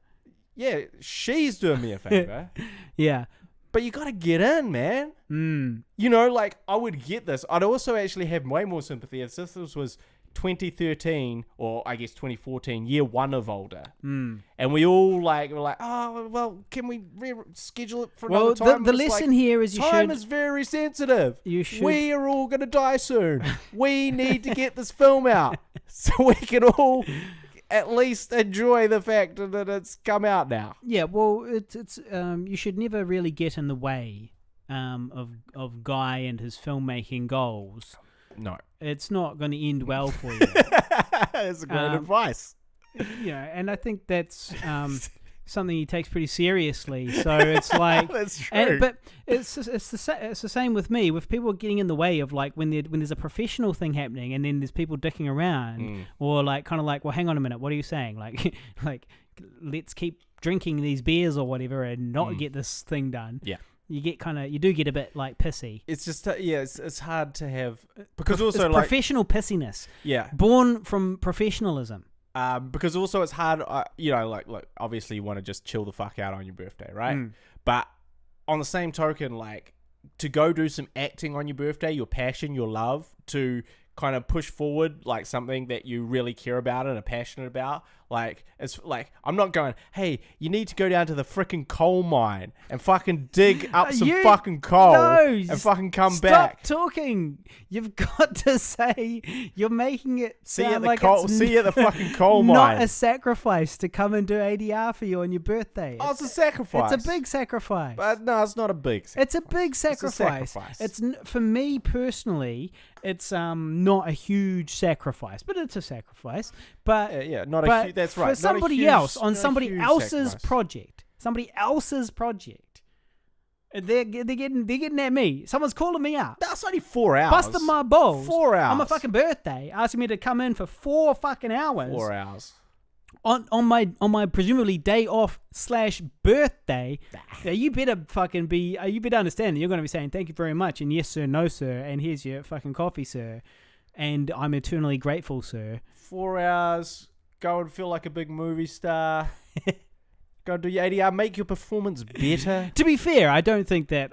Yeah, she's doing me a favor. Yeah. But you got to get in, man. I would get this. I'd also actually have way more sympathy if this was 2013 or I guess 2014, year one of older. And we all were like, oh, well, can we schedule it for another time? The lesson here is time is very sensitive. You should. We are all going to die soon. We need to get this film out so we can all at least enjoy the fact that it's come out now. Yeah, well, it's you should never really get in the way of Guy and his filmmaking goals. No. It's not going to end well for you. That's great advice. And I think that's something he takes pretty seriously. So it's like that's true. But it's the same with me. With people getting in the way of when there's a professional thing happening, and then there's people dicking around, or well, hang on a minute, what are you saying? Like let's keep drinking these beers or whatever, and not get this thing done. Yeah. You do get a bit pissy. It's just it's hard to have because also it's professional pissiness. Yeah. Born from professionalism. Because also it's hard, look, obviously you want to just chill the fuck out on your birthday, right? But on the same token, to go do some acting on your birthday, your passion, your love, to kind of push forward something that you really care about and are passionate about. I'm not going, hey, you need to go down to the freaking coal mine and fucking dig up some fucking coal and fucking come back. Stop talking. You've got to say you're making it sound like see you at the fucking coal mine. Not a sacrifice to come and do ADR for you on your birthday. It's a sacrifice. It's a big sacrifice. But no, it's not a big sacrifice. It's a big sacrifice. It's for me personally, it's not a huge sacrifice, but it's a sacrifice. But not a huge. That's right. For somebody else on somebody else's project, they're getting at me. Someone's calling me up. That's only 4 hours. Busting my balls. 4 hours on my fucking birthday, asking me to come in for 4 fucking hours. 4 hours. On my presumably day off / birthday. You better understand that you're going to be saying thank you very much and yes sir, no sir, and here's your fucking coffee sir. and I'm eternally grateful, sir. 4 hours, go and feel like a big movie star. Go do your ADR, make your performance better. To be fair, I don't think that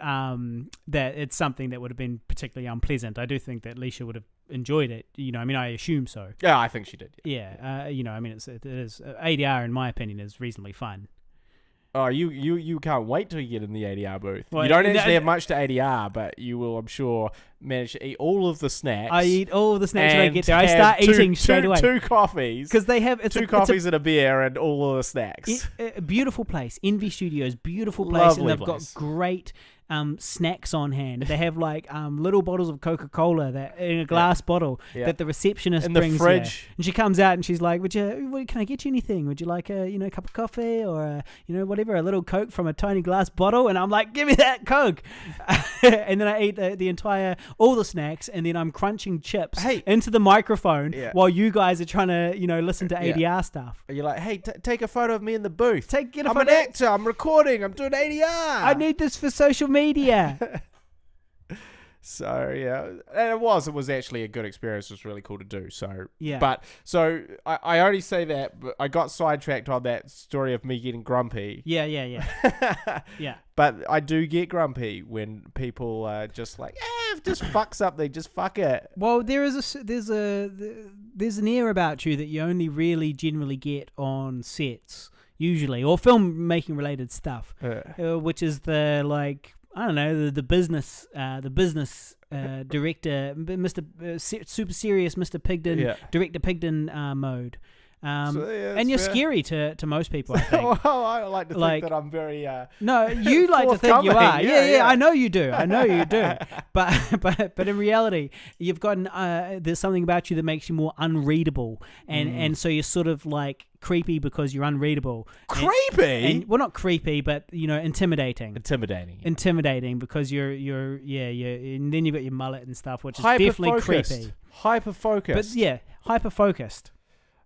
that it's something that would have been particularly unpleasant. I do think that Leisha would have enjoyed it. I mean, I assume so. Yeah, I think she did. Yeah, I mean, it is ADR in my opinion is reasonably fun. Oh, you can't wait till you get in the ADR booth. Well, you don't actually have much to ADR, but you will, I'm sure, manage to eat all of the snacks. I eat all of the snacks when I get there. I start eating straight away. 2 coffees. Because they have two coffees and a beer and all of the snacks. A beautiful place. Envy Studios, beautiful place. Lovely and they've got great snacks on hand. They have like little bottles of Coca-Cola that in a glass bottle that the receptionist brings in the fridge. Here. And she comes out and she's like, can I get you anything? Would you like a cup of coffee or whatever, a little Coke from a tiny glass bottle? And I'm like, give me that Coke. And then I eat all the snacks, and then I'm crunching chips into the microphone while you guys are trying to listen to ADR stuff. You're like, hey, take a photo of me in the booth. I'm an actor. I'm recording. I'm doing ADR. I need this for social media. So yeah, and it was actually a good experience. It was really cool to do. So yeah, but so I only say that, but I got sidetracked on that story of me getting grumpy. Yeah. Yeah. But I do get grumpy when people are just like, just fuck something, just fuck it. Well, there's an air about you that you only really generally get on sets usually, or filmmaking related stuff, which is the business director, Mr. Super Serious Mr. Pigden, Director Pigden mode. And you're scary to most people, I think. Well, I like to think that I'm very no, you like to think you are. Yeah, I know you do. But in reality, you've gotten there's something about you that makes you more unreadable, and so you're sort of like creepy because you're unreadable. Creepy? Well, not creepy, but intimidating. Intimidating because you're and then you've got your mullet and stuff, which is definitely creepy. Hyper-focused. But yeah, hyper-focused.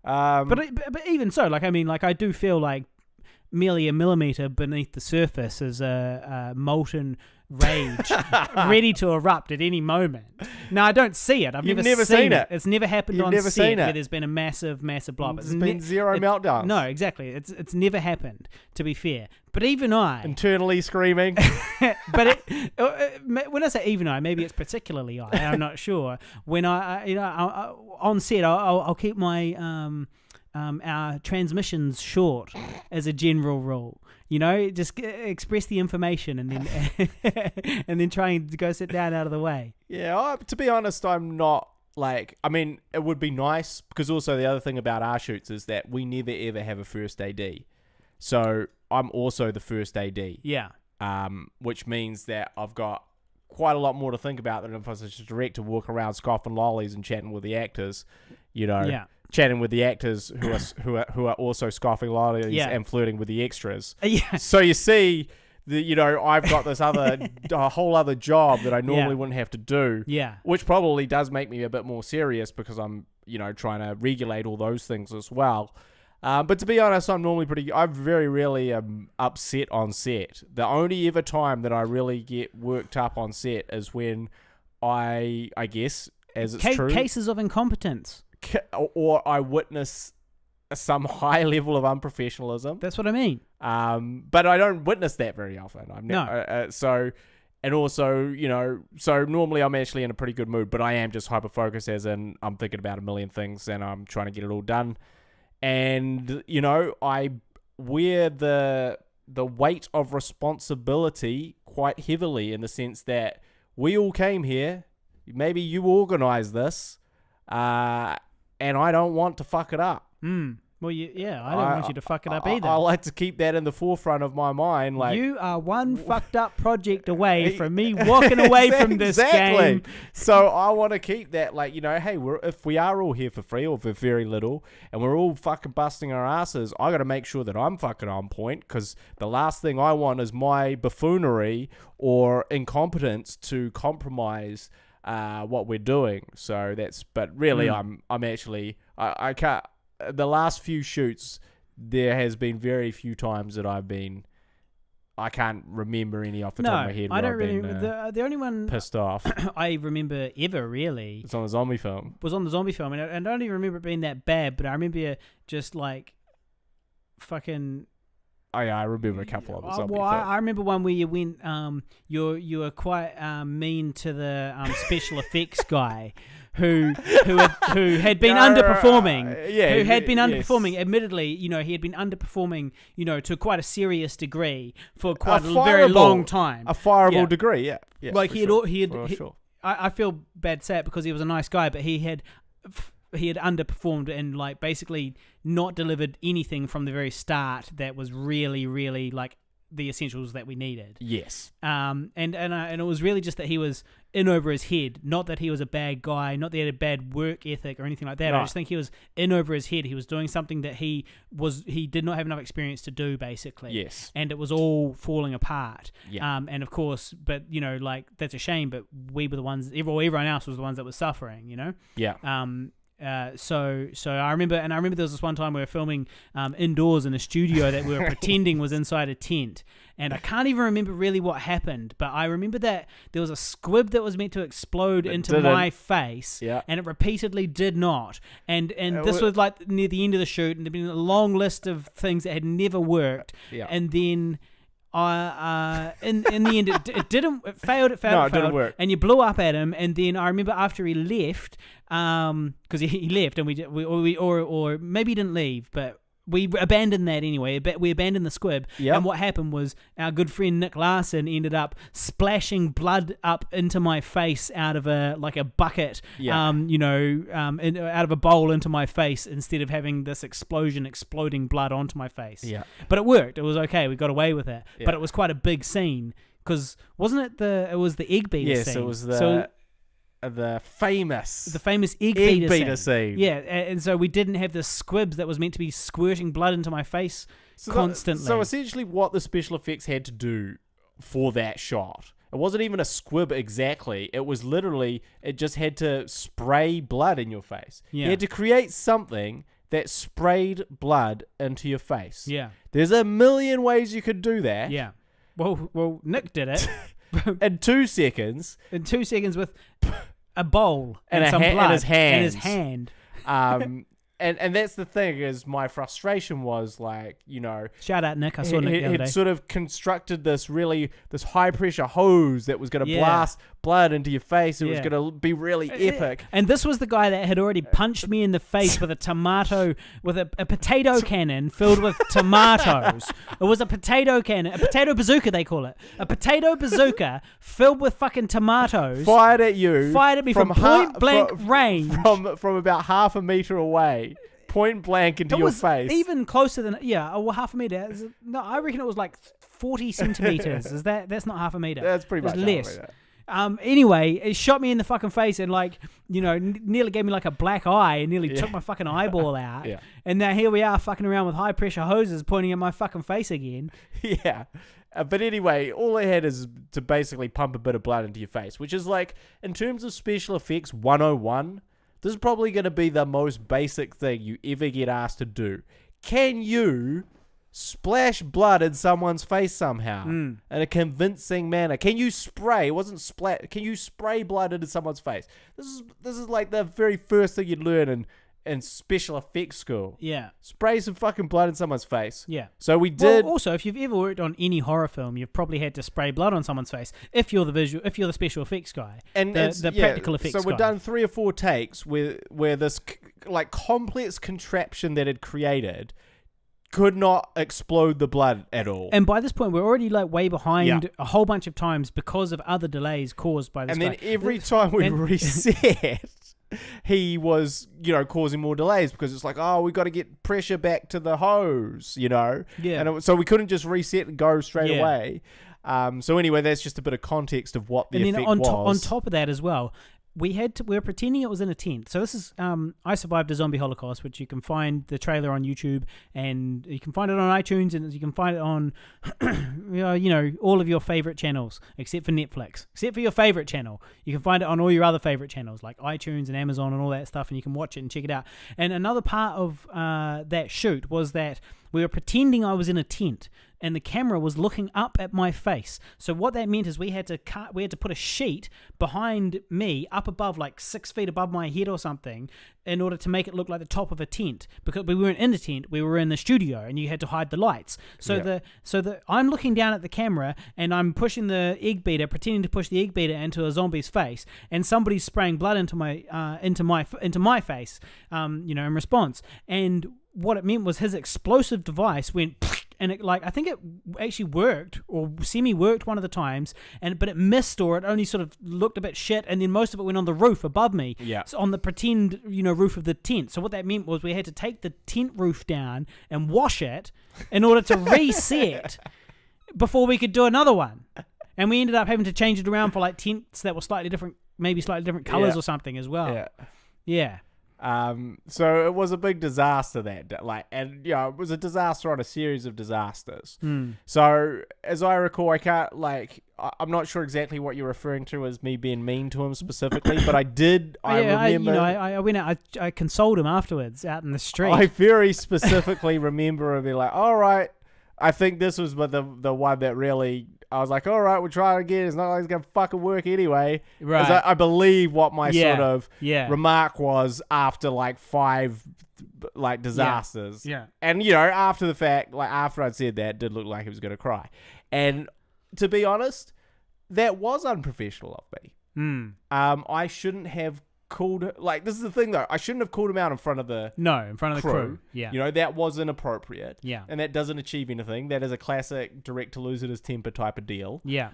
But even so, I do feel like merely a millimeter beneath the surface is a molten rage ready to erupt at any moment. No, I don't see it. I've never seen it. It's never happened on set where there's been a massive blob. There's been zero meltdowns. No, exactly. It's never happened, to be fair. But even I... Internally screaming. But when I say even I, maybe it's particularly I'm not sure. When I on set, I'll keep my... our transmissions short as a general rule. Just express the information and then and then try and go sit down out of the way. Yeah, to be honest, I'm not it would be nice, because also the other thing about our shoots is that we never ever have a first AD. So I'm also the first AD. Yeah. Which means that I've got quite a lot more to think about than if I was just a director walking around scoffing lollies and chatting with the actors, Yeah. Chatting with the actors who are also scoffing lollies and flirting with the extras. Yeah. So you see, I've got this a whole other job that I normally wouldn't have to do. Yeah. Which probably does make me a bit more serious because I'm, trying to regulate all those things as well. But to be honest, I very rarely am upset on set. The only ever time that I really get worked up on set is when I guess, as it's true, cases of incompetence. Or I witness some high level of unprofessionalism. That's what I mean. But I don't witness that very often. So normally I'm actually in a pretty good mood, but I am just hyper-focused, as in I'm thinking about a million things and I'm trying to get it all done. And, I wear the weight of responsibility quite heavily, in the sense that we all came here. Maybe you organised this. And I don't want to fuck it up. Well, I don't want you to fuck it up either. I like to keep that in the forefront of my mind. You are one fucked up project away from me walking away from this game. So I want to keep that, hey, if we are all here for free or for very little, and we're all fucking busting our asses, I got to make sure that I'm fucking on point, because the last thing I want is my buffoonery or incompetence to compromise what we're doing. So but really I'm actually, I can't, the last few shoots, there has been very few times that I've been I can't remember any off the top of my head. I don't I've really. been, The only one pissed off. I remember ever really It's on a zombie film. was on the zombie film, and I don't even remember it being that bad. But I remember just like fucking. Oh yeah, I remember a couple of the zombie films. I remember one where you went. You were quite mean to the special effects guy. Who had been underperforming? Who had been underperforming? Admittedly, you know, he had been underperforming, you know, to quite a serious degree for quite a very long time. A fireable degree, yeah. Like he had. Sure. I feel bad saying it because he was a nice guy, but he had underperformed and like basically not delivered anything from the very start that was really, really like the essentials that we needed. Yes. And it was really just that he was in over his head. Not that he was a bad guy, not that he had a bad work ethic or anything like that. Right. I just think he was in over his head. He was doing something that he did not have enough experience to do, basically. Yes. And it was all falling apart. Yeah. And of course, but you know, like that's a shame. But we were the ones. Everyone else was the ones that was suffering. You know. Yeah. So I remember there was this one time we were filming indoors in a studio that we were pretending was inside a tent, and I can't even remember really what happened, but I remember that there was a squib that was meant to explode into my face, and it repeatedly did not, and this was like near the end of the shoot, and there'd been a long list of things that had never worked, and then in the end it failed. It didn't work. And you blew up at him, and then I remember after he left, because he left, and or maybe he didn't leave, but we abandoned that anyway. We abandoned the squib, and what happened was our good friend Nick Larson ended up splashing blood up into my face out of a bucket, out of a bowl into my face instead of having this exploding blood onto my face. Yeah, but it worked. It was okay. We got away with it, but it was quite a big scene because wasn't it it was the egg beater scene? Yes, it was the famous egg beater scene. Yeah, and so we didn't have the squibs that was meant to be squirting blood into my face constantly. So essentially what the special effects had to do for that shot, it wasn't even a squib exactly. It was literally, it just had to spray blood in your face. Yeah. You had to create something that sprayed blood into your face. Yeah. There's a million ways you could do that. Yeah. Well, Nick did it. In 2 seconds. In 2 seconds with a bowl and some blood in his hand. And that's the thing, is my frustration was like, you know... Shout out Nick, I saw Nick the other day. He'd sort of constructed this high pressure hose that was going to blast blood into your face. It was going to be really epic. And this was the guy that had already punched me in the face with a potato cannon filled with tomatoes. It was a potato cannon, a potato bazooka they call it. A potato bazooka filled with fucking tomatoes. Fired at me from point blank range. From about half a meter away. Point blank into your face. Even closer than half a meter. No, I reckon it was like 40 centimeters. That's not half a meter. That's pretty much less. Anyway, it shot me in the fucking face and nearly gave me like a black eye and nearly took my fucking eyeball out. Yeah. And now here we are fucking around with high pressure hoses pointing at my fucking face again. Yeah. But anyway, all I had is to basically pump a bit of blood into your face, which is like, in terms of special effects 101, this is probably going to be the most basic thing you ever get asked to do. Can you splash blood in someone's face somehow in a convincing manner? Can you spray? It wasn't splat. Can you spray blood into someone's face? This is like the very first thing you'd learn in special effects school. Yeah. Spray some fucking blood in someone's face. Yeah. So we did. Well, also, if you've ever worked on any horror film, you've probably had to spray blood on someone's face if you're the special effects guy. And the practical effects guy. So we've done 3 or 4 takes where this complex contraption that had created could not explode the blood at all. And by this point, we're already way behind a whole bunch of times because of other delays caused by this guy. And then every time we reset, he was, causing more delays because it's like, we got to get pressure back to the hose, Yeah. And so we couldn't just reset and go straight away. So anyway, that's just a bit of context of what the effect was. On top of that as well, we were pretending it was in a tent. So this is I Survived a Zombie Holocaust, which you can find the trailer on YouTube, and you can find it on iTunes, and you can find it on all of your favorite channels except for Netflix, except for your favorite channel. You can find it on all your other favorite channels like iTunes and Amazon and all that stuff, and you can watch it and check it out. And another part of that shoot was that We were pretending I was in a tent, and the camera was looking up at my face. So what that meant is we had to put a sheet behind me, up above, like 6 feet above my head or something, in order to make it look like the top of a tent. Because we weren't in the tent, we were in the studio, and you had to hide the lights. So I'm looking down at the camera, and I'm pushing the egg beater, pretending to push the egg beater into a zombie's face, and somebody's spraying blood into my face, in response. And what it meant was his explosive device went, and I think it actually worked, or semi-worked one of the times, but it missed, or it only sort of looked a bit shit, and then most of it went on the roof above me, so on the pretend, roof of the tent. So what that meant was we had to take the tent roof down and wash it in order to reset before we could do another one. And we ended up having to change it around for like tents that were slightly different colors or something as well. Yeah. So it was a big disaster it was a disaster on a series of disasters. So as I recall, I'm not sure exactly what you're referring to as me being mean to him specifically, but I remember. I went out, I consoled him afterwards out in the street. I very specifically remember him being like, all right, I think this was the one that really, I was like, all right, we'll try it again. It's not like it's going to fucking work anyway. Right. I believe what my sort of remark was after like 5 disasters. Yeah. And, after the fact, after I'd said that, it did look like he was going to cry. And to be honest, that was unprofessional of me. I shouldn't have called, this is the thing though, I shouldn't have called him out in front of the crew. Yeah. That was inappropriate. Yeah. And that doesn't achieve anything. That is a classic direct to lose at his temper type of deal. Yeah.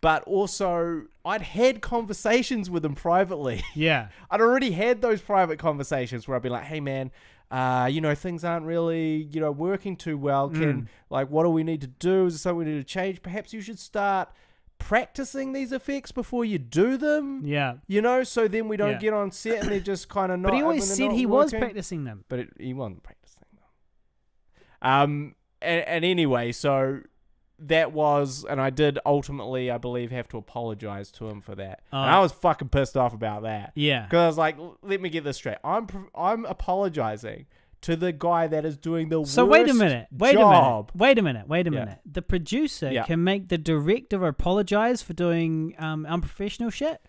But also, I'd had conversations with him privately. Yeah. I'd already had those private conversations where I'd be like, hey man, things aren't really, working too well. What do we need to do? Is there something we need to change? Perhaps you should start practicing these effects before you do them. Yeah. So then we don't get on set and they're just kind of not. But he always said he was practicing them. But he wasn't practicing them. And anyway, so that was, and I did ultimately, I believe, have to apologize to him for that. And I was fucking pissed off about that. Yeah. Because I was like, let me get this straight. I'm apologizing to the guy that is doing the worst job. So wait a minute. The producer can make the director apologize for doing unprofessional shit?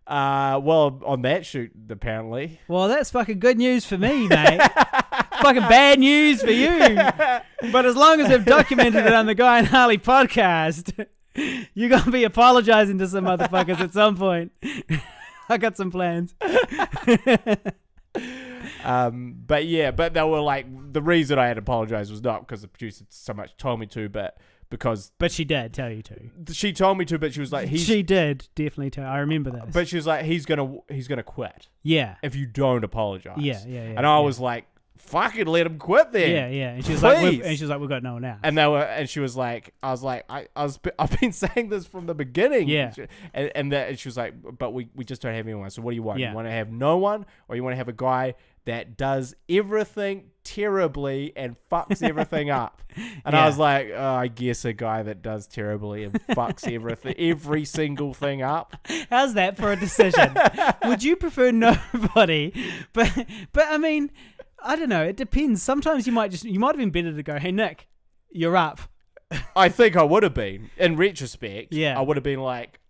Well, on that shoot, apparently. Well, that's fucking good news for me, mate. Fucking bad news for you. But as long as they've documented it on the Guy and Harley podcast, you're going to be apologizing to some motherfuckers at some point. I got some plans. But they were like, the reason I had to apologize was not because the producer so much told me to, but because... But she did tell you to. She told me to, but she was like... She did definitely tell. I remember this. But she was like, he's gonna quit. Yeah. If you don't apologize. Yeah. And I was like, fucking let him quit then. Yeah. And she was Please. like, we've got no one else. And she was like, I've been saying this from the beginning. Yeah. And she was like, but we just don't have anyone. So what do you want? Yeah. You want to have no one, or you want to have a guy that does everything terribly and fucks everything up? And I was like, I guess a guy that does terribly and fucks every single thing up. How's that for a decision? Would you prefer nobody? But I mean, I don't know. It depends. Sometimes you might have been better to go, hey Nick, you're up. I think I would have been, in retrospect. Yeah. I would have been like,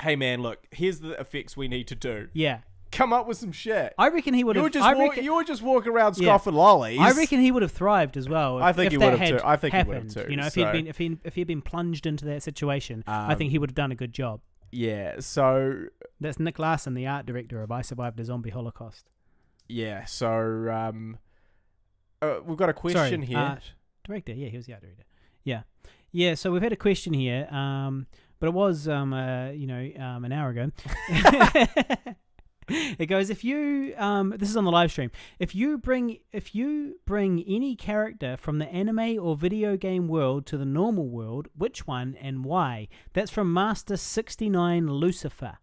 hey man, look, here's the effects we need to do. Yeah. Come up with some shit. I reckon he would have. You would just walk around scoffing lollies. I reckon he would have thrived as well. I think he would have too. I think he would have too. If he'd been plunged into that situation, I think he would have done a good job. Yeah. So that's Nick Larson, the art director of I Survived a Zombie Holocaust. Yeah. So we've got a question here. Art director. Yeah, he was the art director. Yeah. Yeah. So we've had a question here. But it was an hour ago. It goes, if you this is on the live stream, if you bring any character from the anime or video game world to the normal world, which one and why? That's from Master 69 Lucifer.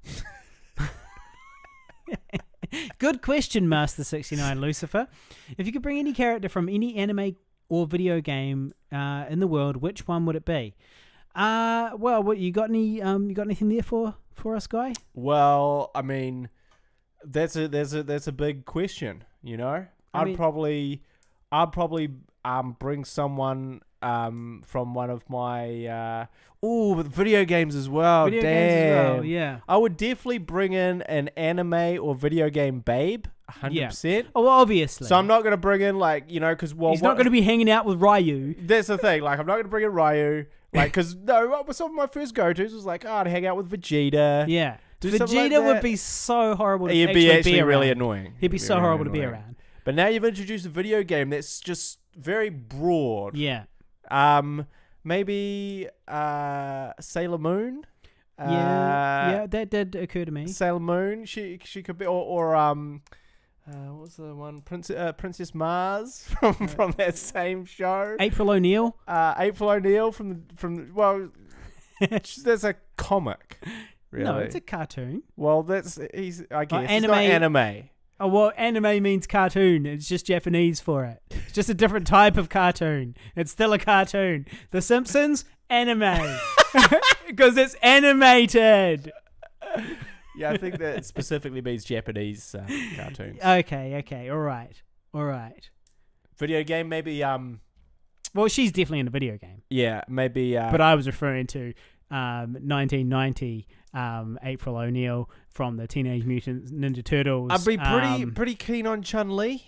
Good question, Master 69 Lucifer. If you could bring any character from any anime or video game in the world, which one would it be? What you got anything there for us, Guy? Well, I mean, that's a big question, you know. I'd probably bring someone from one of my with video games as well. Video Damn. games as well, yeah. I would definitely bring in an anime or video game babe, 100%. Oh, well, obviously. So I'm not gonna bring in because he's not going to be hanging out with Ryu. That's the thing. Like I'm not gonna bring in Ryu. Like because some of my first go-tos was like, I'd hang out with Vegeta. Yeah. Do something like Vegeta would that. be so horrible to He'd be actually around. really annoying. He'd be so really horrible to be annoying. around. But now you've introduced a video game that's just very broad. Yeah. Maybe Sailor Moon. Yeah, that did occur to me. Sailor Moon. She could be or what was the one? Princess Mars from that same show. April O'Neil. April O'Neil from that's a comic. Really. No, it's a cartoon. Well, I guess it's anime. not anime. Oh, well, anime means cartoon. It's just Japanese for it. It's just a different type of cartoon. It's still a cartoon. The Simpsons, anime. Because it's animated. Yeah, I think that specifically means Japanese cartoons. Okay. All right. Video game, maybe. Well, she's definitely in a video game. Yeah, maybe. But I was referring to 1990 April O'Neil from the Teenage Mutant Ninja Turtles. I'd be pretty keen on Chun-Li.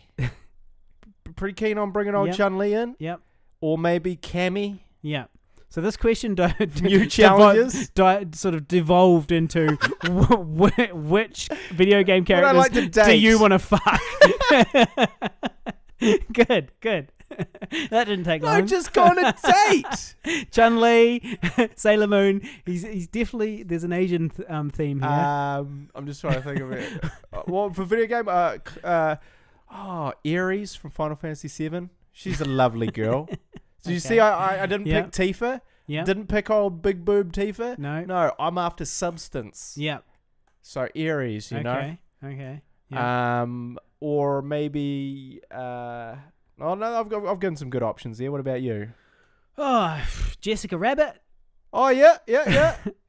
Pretty keen on bringing old Chun-Li in. Yep. Or maybe Cammy. Yep. So this question new challenges sort of devolved into which video game characters like to date? Do you want to fuck? Good. That didn't take long. I just gone a date. Chun-Li, Sailor Moon. He's definitely, there's an Asian theme here. I'm just trying to think of it. Well, for video game, Ares from Final Fantasy VII. She's a lovely girl. Did you see? I didn't pick Tifa. Yeah. Didn't pick old big boob Tifa. No. I'm after substance. Yeah. So Ares, you know. Okay. Yeah. Or maybe. I've gotten some good options there. What about you? Oh, Jessica Rabbit. Oh yeah.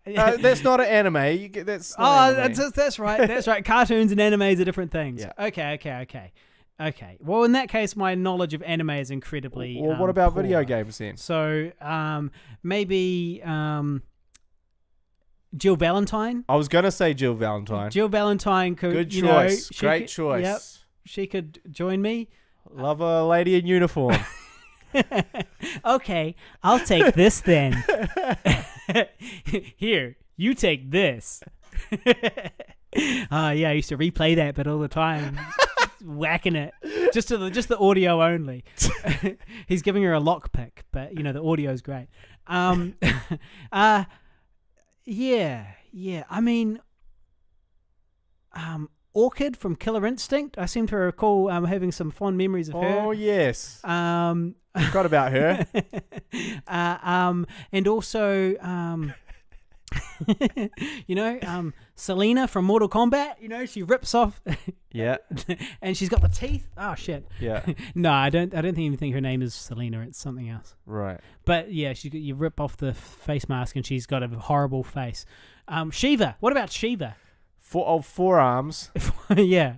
That's not an anime. That's right. That's right. Cartoons and animes are different things. Yeah. Okay. Well, in that case, my knowledge of anime is incredibly. Well, what about poor. video games then? So, maybe Jill Valentine. I was gonna say Jill Valentine. Jill Valentine could. Good choice. Great choice. Yep. She could join me. Love a lady in uniform. Okay, I'll take this then. Here, you take this. I used to replay that bit all the time. Whacking it. Just the audio only. He's giving her a lockpick, but the audio's great. Yeah. I mean, Orchid from Killer Instinct. I seem to recall having some fond memories of her. Oh yes. Forgot about her. And also Selena from Mortal Kombat. She rips off. Yeah. And she's got the teeth. Oh shit. Yeah. No, I don't even think her name is Selena. It's something else. Right. But yeah, you rip off the face mask and she's got a horrible face. Shiva. What about Shiva? Forearms. Yeah.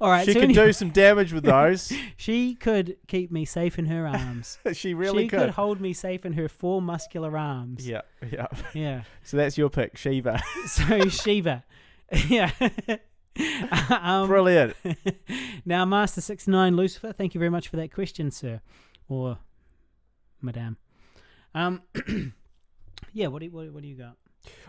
All right. She could do some damage with those. She could keep me safe in her arms. She really could hold me safe in her 4 muscular arms. Yeah. So that's your pick, Shiva. So Shiva. Yeah. Brilliant. Now, Master 69 Lucifer, thank you very much for that question, sir. Or madame. Yeah, what do you got?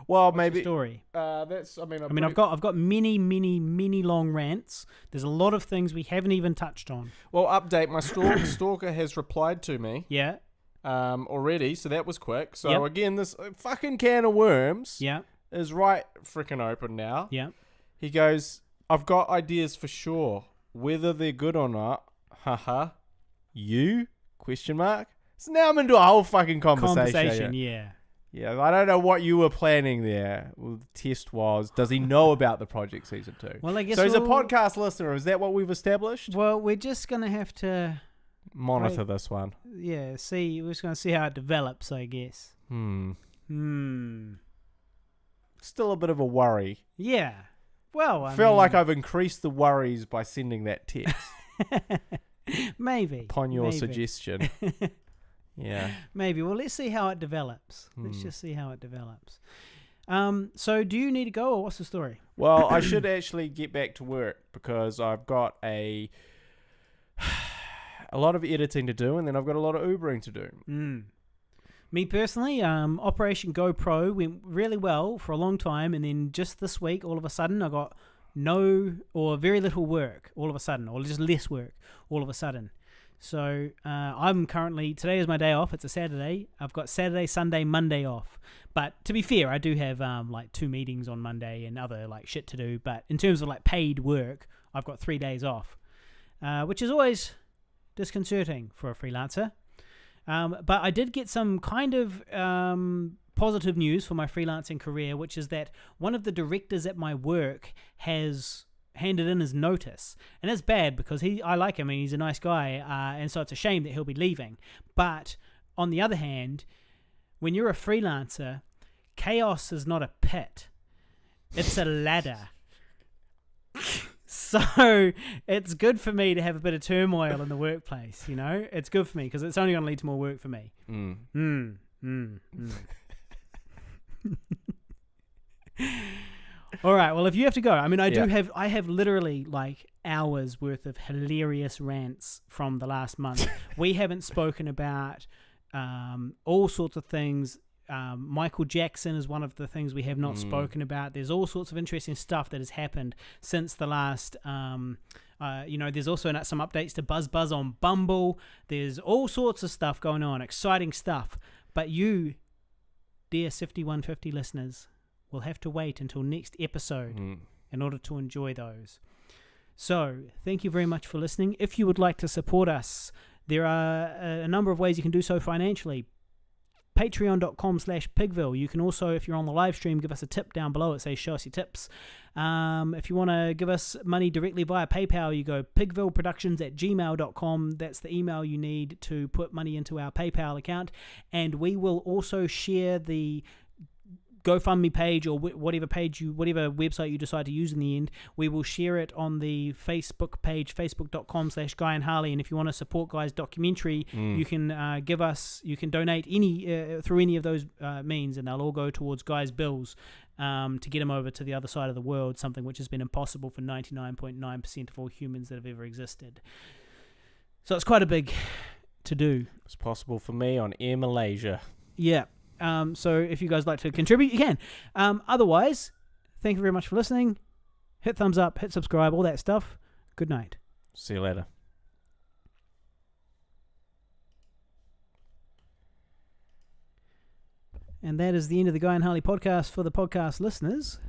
Well, What's maybe the story. I've I've got many long rants. There's a lot of things we haven't even touched on. Well, update. My stalker has replied to me. Yeah. Already. So that was quick. So again, this fucking can of worms. Yeah. Is right freaking open now. Yeah. He goes, I've got ideas for sure. Whether they're good or not. Haha. You? Question mark. So now I'm into a whole fucking conversation. Yeah. Yeah, I don't know what you were planning there. Well, the test was, does he know about the project season 2? Well, I guess so he's a podcast listener. Is that what we've established? Well, we're just going to have to monitor this one. Yeah, we're just going to see how it develops, I guess. Still a bit of a worry. Yeah. Well, I feel like I've increased the worries by sending that text. Maybe. Upon your suggestion. Yeah. Maybe. Well, let's see how it develops. Let's just see how it develops. So do you need to go, or what's the story? Well, I should actually get back to work because I've got a lot of editing to do, and then I've got a lot of Ubering to do. Me personally, Operation GoPro went really well for a long time, and then just this week, all of a sudden, I got no or very little work all of a sudden, or just less work all of a sudden. So I'm currently, today is my day off. It's a Saturday. I've got Saturday, Sunday, Monday off. But to be fair, I do have like 2 meetings on Monday and other like shit to do. But in terms of like paid work, I've got 3 days off, which is always disconcerting for a freelancer. But I did get some kind of positive news for my freelancing career, which is that one of the directors at my work has handed in his notice, and it's bad because I like him and he's a nice guy, and so it's a shame that he'll be leaving. But on the other hand, when you're a freelancer, chaos is not a pit, it's a ladder. So it's good for me to have a bit of turmoil in the workplace, you know? It's good for me because it's only going to lead to more work for me. All right, well, if you have to go, I mean, I have literally like hours worth of hilarious rants from the last month. We haven't spoken about all sorts of things. Michael Jackson is one of the things we have not spoken about. There's all sorts of interesting stuff that has happened since the last, there's also some updates to Buzz on Bumble. There's all sorts of stuff going on, exciting stuff. But you, dear 5150 listeners, will have to wait until next episode in order to enjoy those. So, thank you very much for listening. If you would like to support us, there are a number of ways you can do so financially. Patreon.com/Pigville. You can also, if you're on the live stream, give us a tip down below. It says show us your tips. If you want to give us money directly via PayPal, you go pigvilleproductions@gmail.com. That's the email you need to put money into our PayPal account. And we will also share the GoFundMe page or whatever website you decide to use in the end. We will share it on the Facebook page, facebook.com/Guy and Harley. And if you want to support Guy's documentary, you can you can donate through any of those means, and they'll all go towards Guy's bills to get him over to the other side of the world, something which has been impossible for 99.9% of all humans that have ever existed. So it's quite a big to do. It's possible for me on Air Malaysia. Yeah. So if you guys like to contribute, you can. Otherwise, thank you very much for listening. Hit thumbs up, hit subscribe, all that stuff. Good night. See you later. And that is the end of the Guy and Harley podcast for the podcast listeners.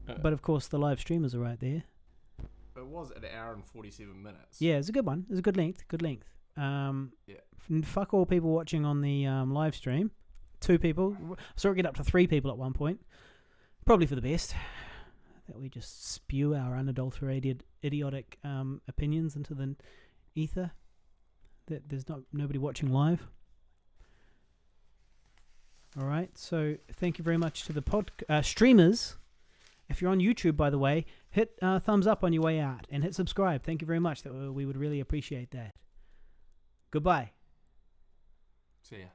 But of course, the live streamers are right there. It was an hour and 47 minutes. Yeah, it's a good one. It's a good length. Fuck all people watching on the live stream. 2 people. I saw it get up to 3 people at one point. Probably for the best. That we just spew our unadulterated, idiotic opinions into the ether. That there's nobody watching live. All right. So thank you very much to the streamers. If you're on YouTube, by the way, hit thumbs up on your way out and hit subscribe. Thank you very much. We would really appreciate that. Goodbye. See ya.